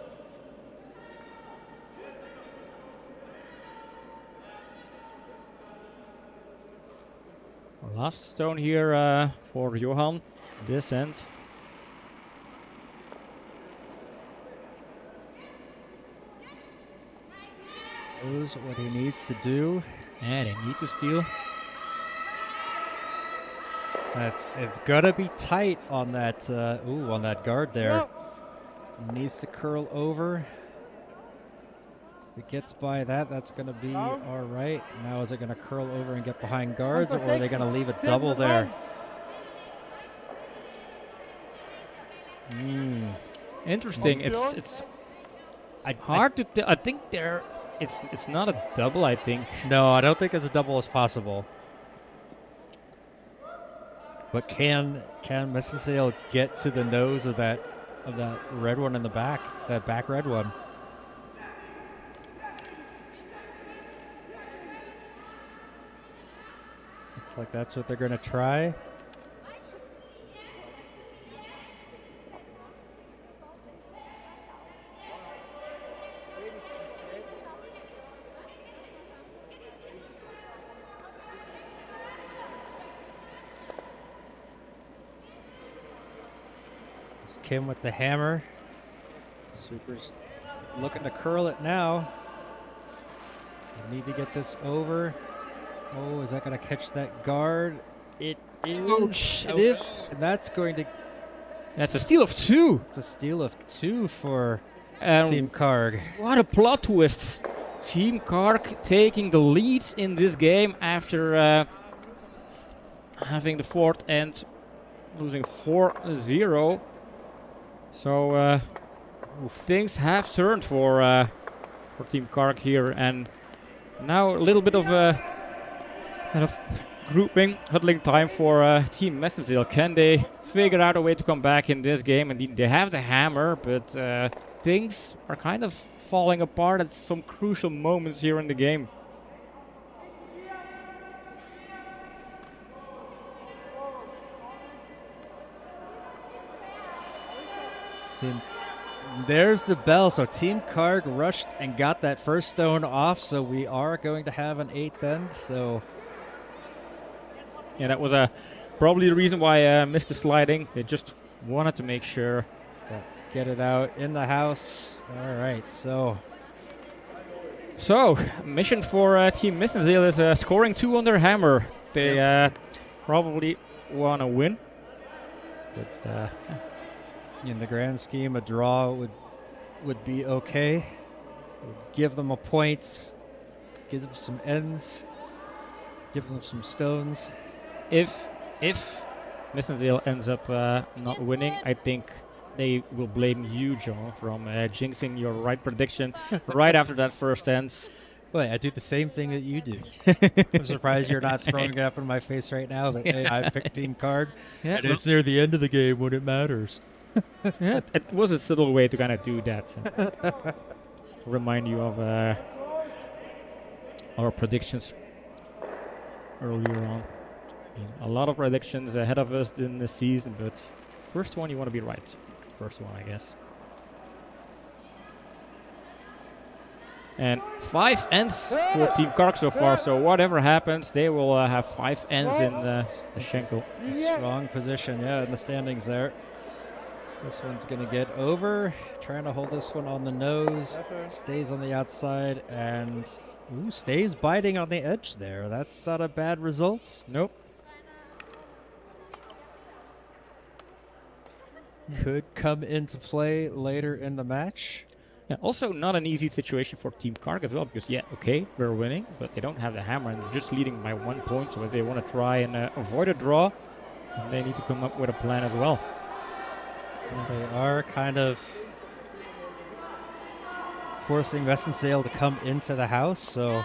Last stone here for Johan. This end. knows what he needs to do. Yeah, they need to steal. It's gonna be tight on that. On that guard there. He needs to curl over. If it gets by that, that's gonna be all right. Now is it gonna curl over and get behind guards, or are they gonna leave a double there? Interesting. It's hard to. I think they're. It's not a double. I think. No, I don't think it's a double as possible. But can Messenzehl get to the nose of that red one in the back, that back red one? Looks like that's what they're going to try. Kim with the hammer. Sweeper's looking to curl it now. They need to get this over. Oh, is that going to catch that guard? It is. It is. And that's going to... That's a steal of 2. It's a steal of 2 for Team Karg. What a plot twist. Team Karg taking the lead in this game after having the fourth end, losing 4-0. So things have turned for Team Karg here, and now a little bit of kind of grouping, huddling time for Team Messenzehl. Can they figure out a way to come back in this game? Indeed, they have the hammer, but things are kind of falling apart at some crucial moments here in the game. There's the bell. So Team Karg rushed and got that first stone off. So we are going to have an 8th end. So yeah, that was a probably the reason why I missed the sliding. They just wanted to make sure. Get it out in the house. All right, so Mission for Team Messenzehl is scoring 2 on their hammer. They probably want to win. But in the grand scheme, a draw would be okay. Would give them a point, give them some ends, give them some stones. if Messenzehl ends up not winning, I think they will blame you, John, from jinxing your right prediction right after that first ends. Well, I do the same thing that you do. I'm surprised you're not throwing it up in my face right now. That hey, I picked Team Karg, Yeah, and it's near the end of the game when it matters. yeah, it was a subtle way to kind of do that. So. Remind you of our predictions earlier on. A lot of predictions ahead of us in the season, but first one you want to be right. First one, I guess. And 5 ends for Team Karg so far, so whatever happens, they will have 5 ends in the Schenkel. Strong position, yeah, in the standings there. This one's going to get over. Trying to hold this one on the nose. Stays on the outside and stays biting on the edge there. That's not a bad result. Nope. Could come into play later in the match. Yeah, also not an easy situation for Team Karg as well, because okay, we're winning, but they don't have the hammer and they're just leading by 1 point, so if they want to try and avoid a draw, they need to come up with a plan as well. They are kind of forcing Messenzehl to come into the house, so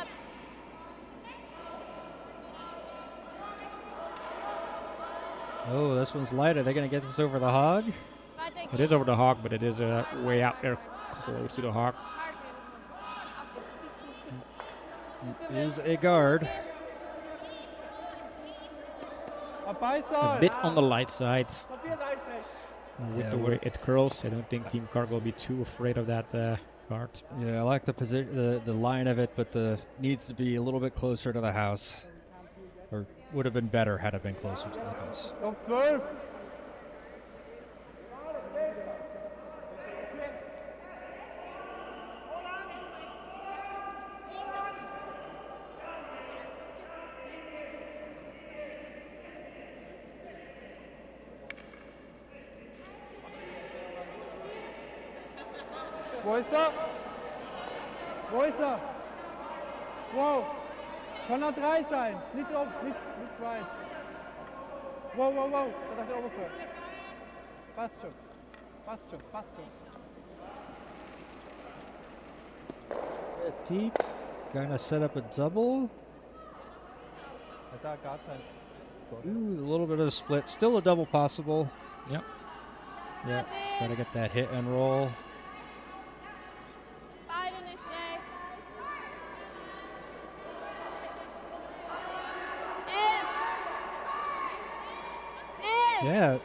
oh, this one's light. Are they going to get this over the hog? It is over the hog, but it is way out there close to the hog. It is a guard. A bit on the light side. With Yeah, the way it curls, I don't think Team Karg will be too afraid of that guard. Yeah, I like the position, the line of it, but needs to be a little bit closer to the house, or would have been better had it been closer to the house. Auf 12. Wo ist er? Wo ist er? Wow. Kann er 3 sein? Nicht 2. Wow, wow, wow. Da darf ich oben. Passt schon. Passt schon. Passt schon. Deep. Gonna set up a double. Da gar kein. Sorry. Ooh, a little bit of a split. Still a double possible. Yep. Yeah. Try to get that hit and roll. Beide nicht schnell. 11. Yeah.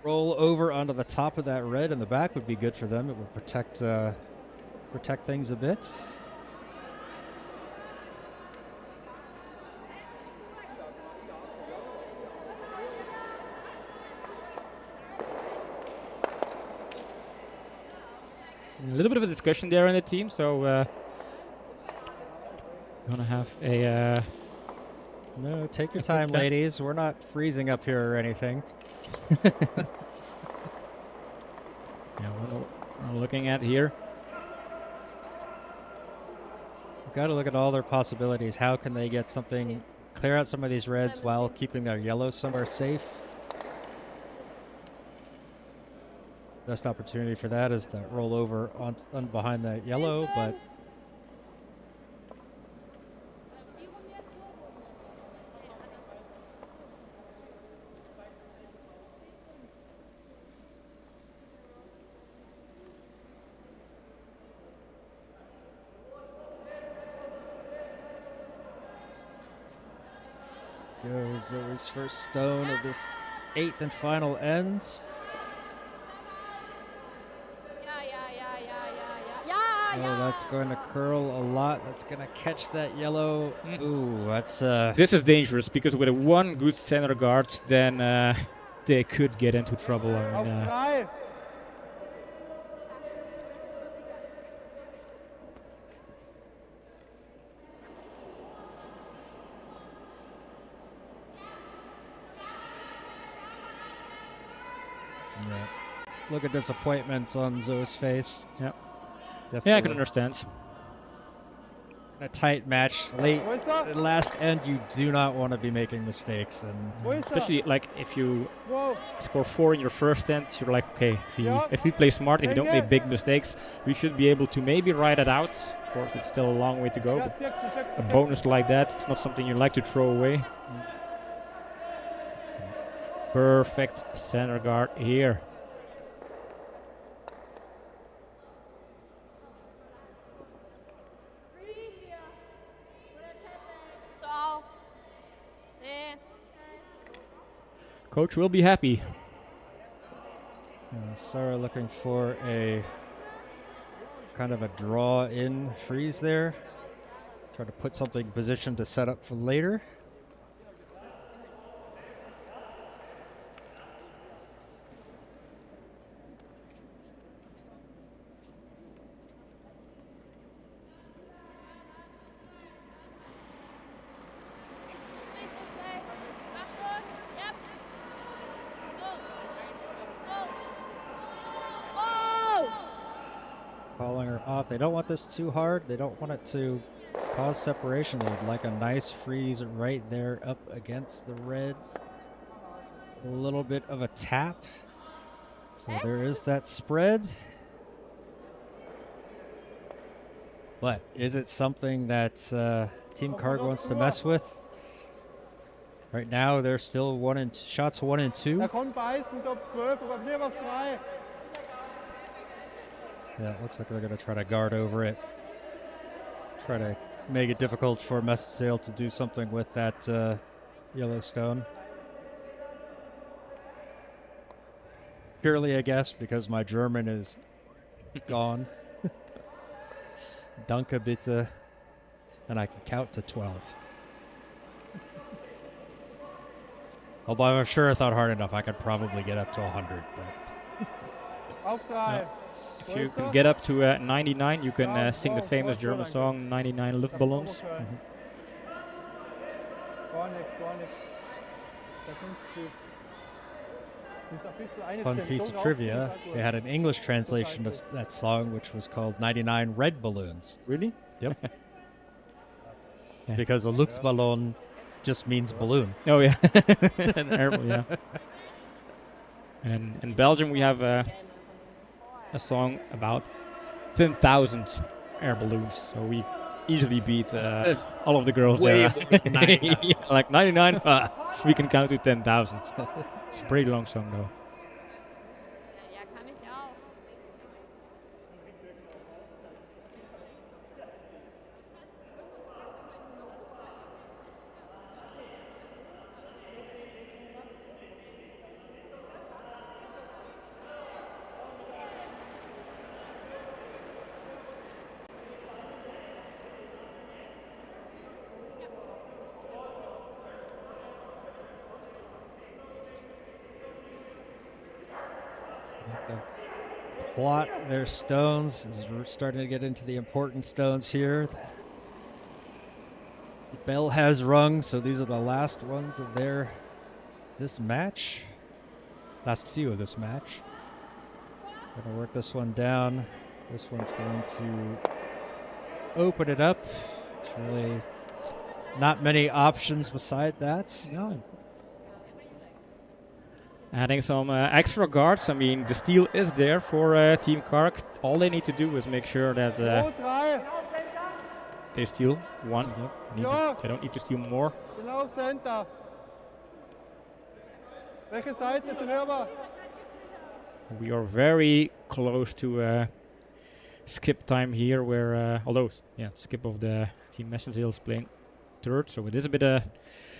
Roll over onto the top of that red in the back would be good for them. It would protect things a bit. A little bit of a discussion there in the team, so gonna have a No, take your time, ladies. We're not freezing up here or anything. yeah, we're looking at here. We've got to look at all their possibilities. How can they get something, clear out some of these reds while keeping their yellows somewhere safe? Best opportunity for that is that roll over on behind that yellow, but goes Zoe's first stone of this 8th and final end. Ja, ja, ja, ja, ja, ja. Ja, Oh, that's going to curl a lot. That's going to catch that yellow. Ooh, that's... This is dangerous because with a one good center guard, then they could get into trouble. I Auf mean, 3. yeah. Look at disappointments on Zoe's face. Yeah. Definitely. yeah, I can understand. A tight match late Wo ist er? at last end, you do not want to be making mistakes, and Wo ist er? Especially like if you Wow. score 4 in your first end, you're like, okay, Yeah. if we play smart, if we don't Enge. make big mistakes, we should be able to maybe ride it out. Of course, it's still a long way to go, Ja, but Dirk, Dirk, a Dirk. bonus like that, it's not something you like to throw away. Perfect center guard here. So. Nee. Coach will be happy. Sarah looking for a kind of a draw in freeze there. Try to put something in position to set up for later. Achtung. Yep. Go. Go. Oh! Calling her off. They don't want this too hard. They don't want it to cause separation. They would like a nice freeze right there up against the reds. A little bit of a tap. So there is that spread. But is it something that Team Karg wants to mess with? Right now, they're still shots 1 and 2. Er kommt beißen, Top 12, aber blieb auf 3. Yeah, it looks like they're going to try to guard over it. Try to make it difficult for Messenzehl to do something with that yellow stone. Purely, I guess, because my German is gone. Danke bitte. And I can count to 12. Although I'm sure if I thought hard enough, I could probably get up to 100. But Auf 3. If you can get up to 99, you can sing the famous German song 99 Luftballons. Gar nichts, gar nichts. Da kommt die. Ist ein bisschen eine fun Zentrum piece of drauf, trivia. die ist They had an English translation of that song, which was called 99 Red Balloons. Really? Yep. Yeah. Because a Luftballon just means balloon. Oh yeah. An air balloon, yeah. And in Belgium we have a song about 10,000 air balloons, so we easily beat all of the girls Way there. 99. Yeah, like 99, we can count to 10,000. It's a pretty long song though. Ja, kann ich auch. Plot their stones as we're starting to get into the important stones here. The bell has rung, so these are the last ones of this match. Last few of this match. Gonna work this one down. This one's going to open it up. It's really not many options beside that. No. Adding some extra guards. I mean, the steal is there for Team Karg. All they need to do is make sure that Rot 3. they steal one. Ja. They don't need to steal more. Genau, Center. Welche Seite ist denn hörbar? We are very close to skip time here, where although skip of the Team Messenzehl is playing third, so it is a bit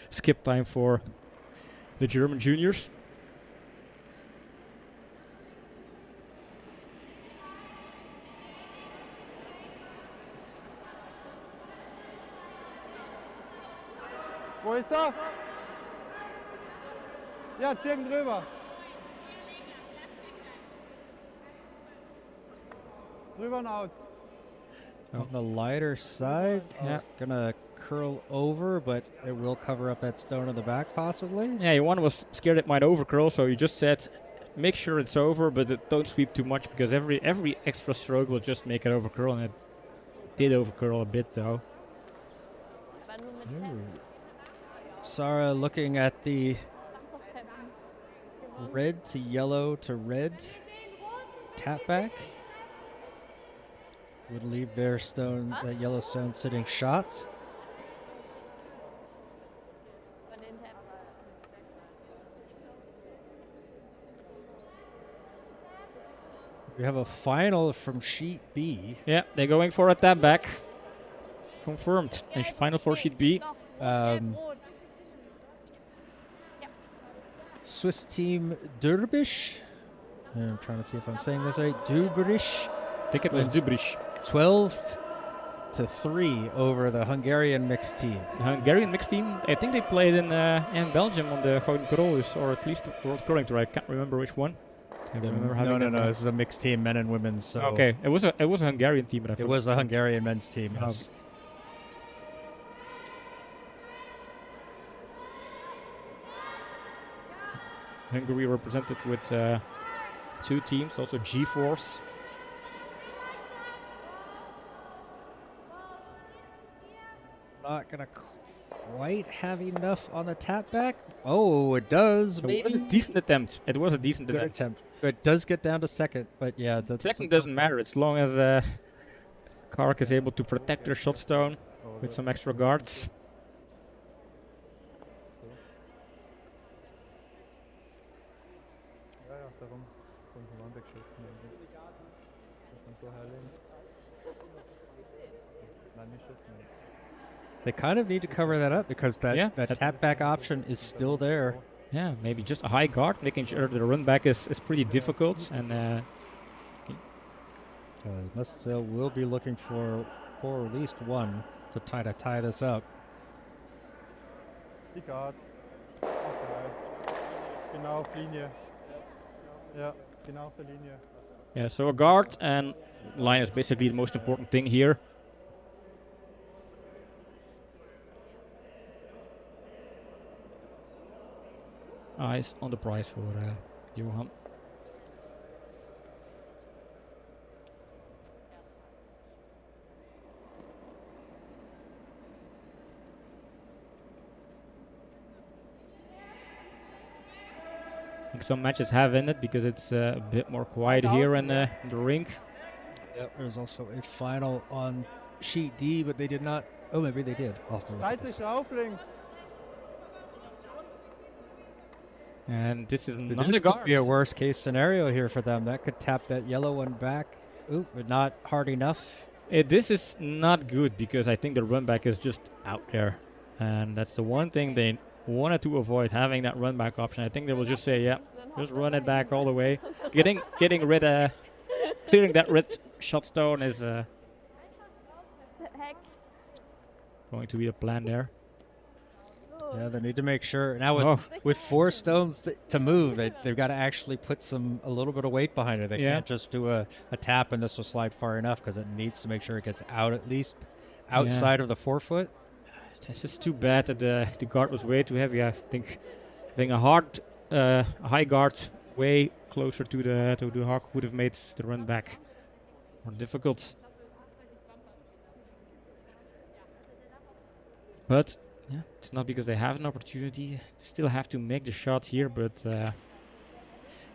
skip time for the German juniors. Besser. Ja, ziehen drüber. Drüber und out. On the lighter side, Yeah. gonna curl over, but it will cover up that stone in the back, possibly. Yeah, one was scared it might overcurl, so you just said, make sure it's over, but don't sweep too much because every extra stroke will just make it overcurl, and it did overcurl a bit though. Aber nur mit Pep. Sarah looking at the Sag doch Pep. Gewonnen. red to yellow to red tap back. Would leave their stone, that yellow stone, sitting shots. Über den Pep. We have a final from sheet B. Yeah, they're going for a tap back. Confirmed. And final for sheet B. Noch. Um, Rot. Swiss team Derbisch. I'm trying to see if I'm saying this right. Derbisch. I think it was Wins. Dubrich. 12-3 over the Hungarian mixed team. The Hungarian mixed team, I think they played in Belgium on the Gouden Corolus, or at least the World Curling Tour. I can't remember which one. I remember having them, No. This is a mixed team, men and women. So Okay, it was a Hungarian team, but I it forgot. was a Hungarian men's team. Yes. Hungary represented with 2 teams, also G-Force. Not gonna quite have enough on the tap back. Oh, it does. It was a decent attempt. It was a decent Good attempt. attempt. It does get down to second, but yeah, that's Second doesn't matter as long as Karg is able to protect their shot stone with some extra guards. Ja, ja, darum. Vom Mann weggeschossen. Das dann so herlegen. Nein, nicht schießen. They kind of need to cover that up because that, Yeah, that that- tap back option is still there. Yeah, maybe just a high guard, making sure the run back is pretty difficult. And Messenzehl will be looking for at least one to tie this up. Die Guard. Okay. Genau auf Linie. Ja, genau auf der Linie. yeah, so a guard and line is basically the most important thing here. Eyes on the prize for Johan. I think some matches have ended because it's a bit more quiet here in the rink. Yep, there's also a final on sheet D, but they did not. Oh, maybe they did. I'll have to look at this. 30 Raufling. And this is not This a could be a guard. worst case scenario here for them. That could tap that yellow one back. Ooh, but not hard enough. This is not good because I think the run back is just out there. And that's the one thing they wanted to avoid, having that run back option. I think they will just say, yeah, just run it back all the way. Getting rid of, clearing that red shot stone is Heck. going to be a plan there. Yeah, they need to make sure. Now with, Oh. with 4 stones to move, they've got to actually put a little bit of weight behind it. They Yeah. can't just do a tap and this will slide far enough because it needs to make sure it gets out at least outside of the 4 foot. This is too bad that the guard was way too heavy. I think having a high guard way closer to the hawk would have made the run back more difficult. But yeah, it's not because they have an opportunity. They still have to make the shot here. But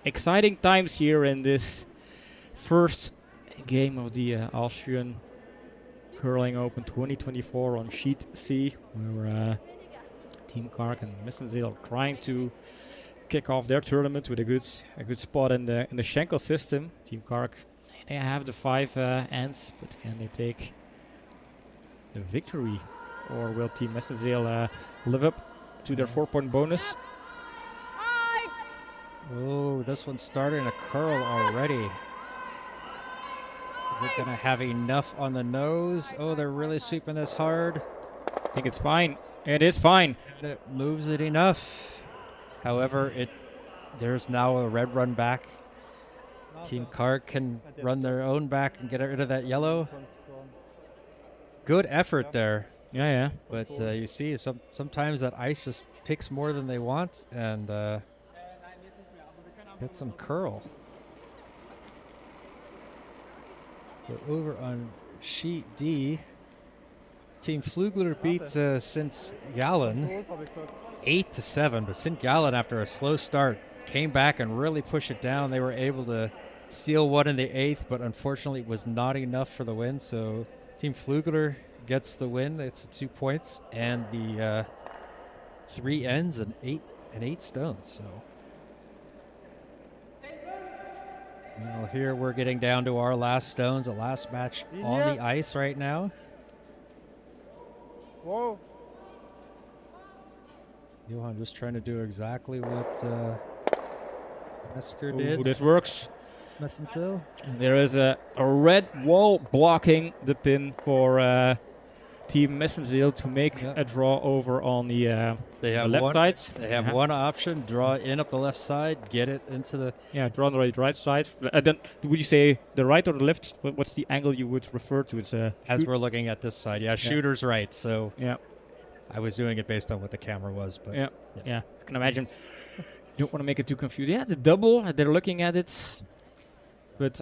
exciting times here in this first game of the Austrian Curling Open 2024 on Sheet C, where Team Karg and Messenzehl are trying to kick off their tournament with a good spot in the Schenkel system. Team Karg, they have the 5 ends, but can they take the victory, or will Team Messenzehl live up to their 4-point bonus? Oh, this one's starting to curl already. Is it going to have enough on the nose? Oh, they're really sweeping this hard. I think it's fine. It is fine. And it moves it enough. However, there's now a red run back. Team Karg can run their own back and get rid of that yellow. Good effort there. Yeah. But you see, sometimes that ice just picks more than they want and get some curl. So over on sheet D, Team Flugler beat St. Gallen 8-7, but St. Gallen, after a slow start, came back and really pushed it down. They were able to steal one in the 8th, but unfortunately it was not enough for the win. So Team Flugler gets the win. It's 2 points and the 3 ends and 8 stones. So now here we're getting down to our last stones, the last match on the ice right now. Whoa. Johan just trying to do exactly what Mesker did. Ooh, this works. Messenzehl. There is a red wall blocking the pin for Team Messenzehl to make a draw over on the They have left side. They have one option: draw in up the left side, get it into the. Yeah, draw on the right side. Then would you say the right or the left? What's the angle you would refer to? It's as we're looking at this side. Yeah, shooter's right. So yeah, I was doing it based on what the camera was, but yeah. I can imagine. You don't want to make it too confusing. Yeah, the double. They're looking at it, but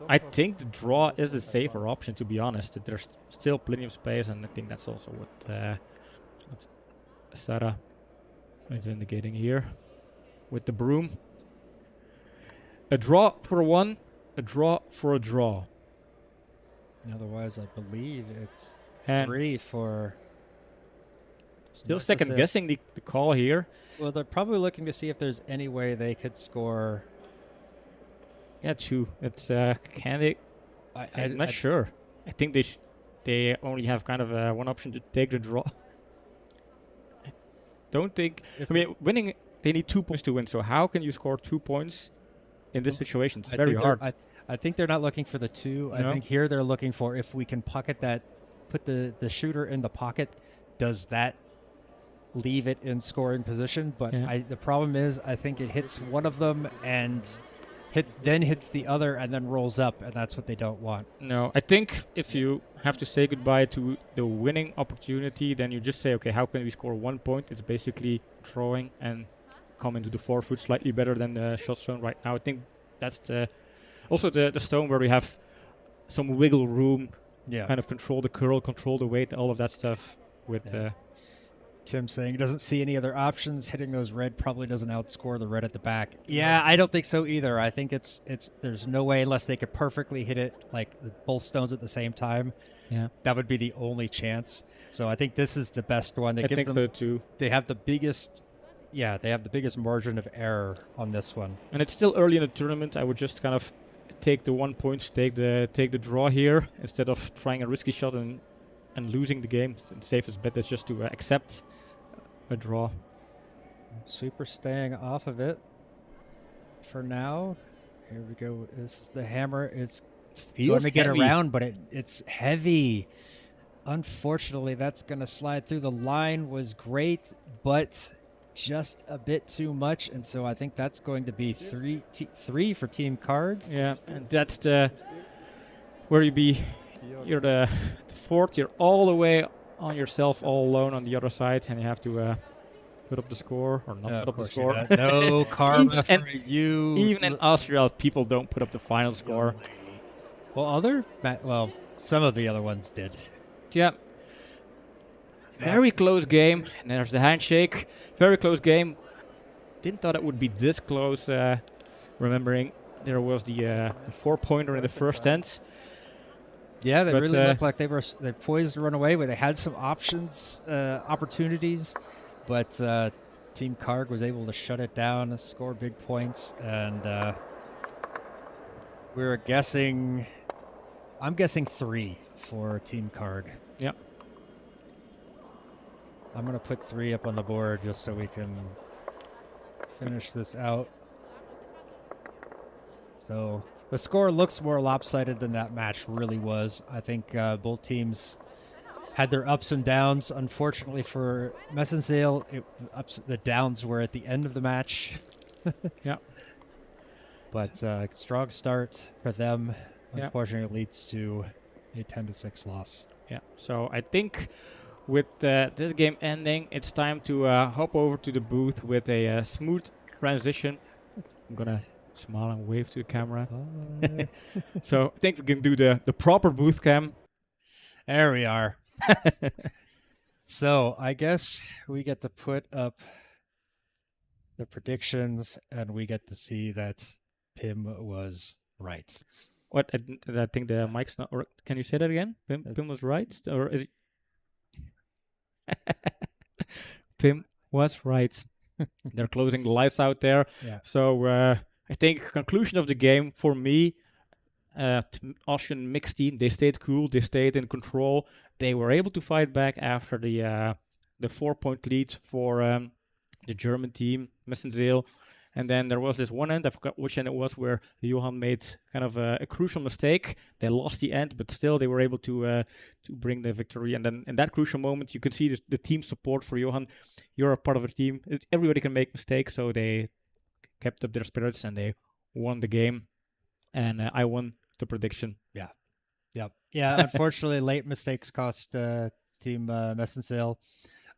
I think the draw is the safer option, to be honest. There's still plenty of space, and I think that's also what Sarah is indicating here with the broom. A draw for one, a draw for a draw. Otherwise, I believe it's And 3 for. still second guessing the call here. Well, they're probably looking to see if there's any way they could score. Yeah, 2. It's can they? I'm not sure. I think they only have kind of one option to take the draw. I don't think. I mean, winning, they need 2 points to win. So how can you score 2 points in this situation? It's very hard. I think they're not looking for the 2. I think here they're looking for if we can pocket that, put the shooter in the pocket, does that leave it in scoring position? But the problem is I think it hits one of them and hits the other and then rolls up, and that's what they don't want. No, I think if you have to say goodbye to the winning opportunity, then you just say, okay, how can we score 1 point? It's basically drawing and come into the 4-foot slightly better than the shot zone right now. I think that's also the stone where we have some wiggle room, kind of control the curl, control the weight, all of that stuff with... Tim saying he doesn't see any other options. Hitting those red probably doesn't outscore the red at the back. Yeah, I don't think so either. I think it's there's no way unless they could perfectly hit it like both stones at the same time. Yeah, that would be the only chance. So I think this is the best one. That gives them so too. They have the biggest. Yeah, they have the biggest margin of error on this one. And it's still early in the tournament. I would just kind of take the 1 point, take the draw here instead of trying a risky shot and losing the game. The safest bet is just to accept a draw. Super staying off of it for now. Here we go. This is the hammer. It's going to get around, but it's heavy. Unfortunately, that's going to slide through. The line was great, but just a bit too much, and so I think that's going to be three for Team Karg. Yeah, and that's the where you're the fourth. You're all the way on yourself, all alone on the other side, and you have to put up the score or not put up the score. No karma for you. Even in Austria, people don't put up the final score. Well, some of the other ones did. Yeah. Very close game. And there's the handshake. Very close game. Didn't thought it would be this close. Remembering there was the 4-pointer in the first end. Yeah, they really looked like they poised to run away, but they had some opportunities, but Team Karg was able to shut it down, score big points, and I'm guessing 3 for Team Karg. Yep. I'm going to put 3 up on the board just so we can finish this out. So the score looks more lopsided than that match really was. I think both teams had their ups and downs. Unfortunately for Messenzehl, the downs were at the end of the match. Yeah. But strong start for them. Yeah. Unfortunately, leads to a 10-6 loss. Yeah. So I think with this game ending, it's time to hop over to the booth with a smooth transition. I'm gonna smile and wave to the camera. So I think we can do the proper booth cam. There we are. So I guess we get to put up the predictions, and we get to see that Pim was right. What? I think the mic's not. Or can you say that again? Pim was right, or is it? Pim was right. They're closing the lights out there. Yeah. So I think conclusion of the game for me, Austrian mixed team, they stayed cool, they stayed in control. They were able to fight back after the 4-point lead for the German team, Messenzehl. And then there was this one end, I forgot which end it was, where Johan made kind of a crucial mistake. They lost the end, but still they were able to bring the victory. And then in that crucial moment, you can see the team support for Johan. You're a part of the team. Everybody can make mistakes, so they kept up their spirits and they won the game. And I won the prediction. Yeah, unfortunately, late mistakes cost Team Messenzehl.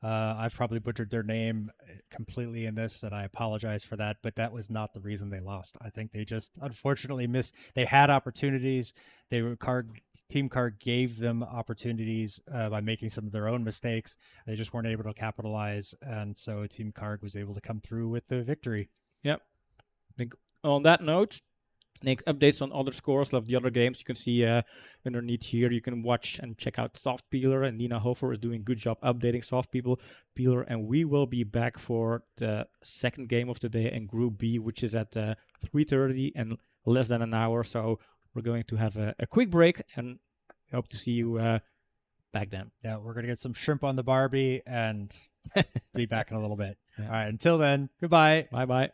I've probably butchered their name completely in this, and I apologize for that, but that was not the reason they lost. I think they just unfortunately missed. They had opportunities. Team Karg gave them opportunities by making some of their own mistakes. They just weren't able to capitalize, and so Team Karg was able to come through with the victory. Yep. I think on that note, updates on other scores of the other games. You can see underneath here, you can watch and check out Soft Peeler, and Nina Hofer is doing a good job updating Soft Peeler, and we will be back for the second game of the day in Group B, which is at 3:30 and less than an hour. So we're going to have a quick break, and we hope to see you back then. Yeah, we're going to get some shrimp on the Barbie and be back in a little bit. Yeah. All right, until then, goodbye. Bye-bye.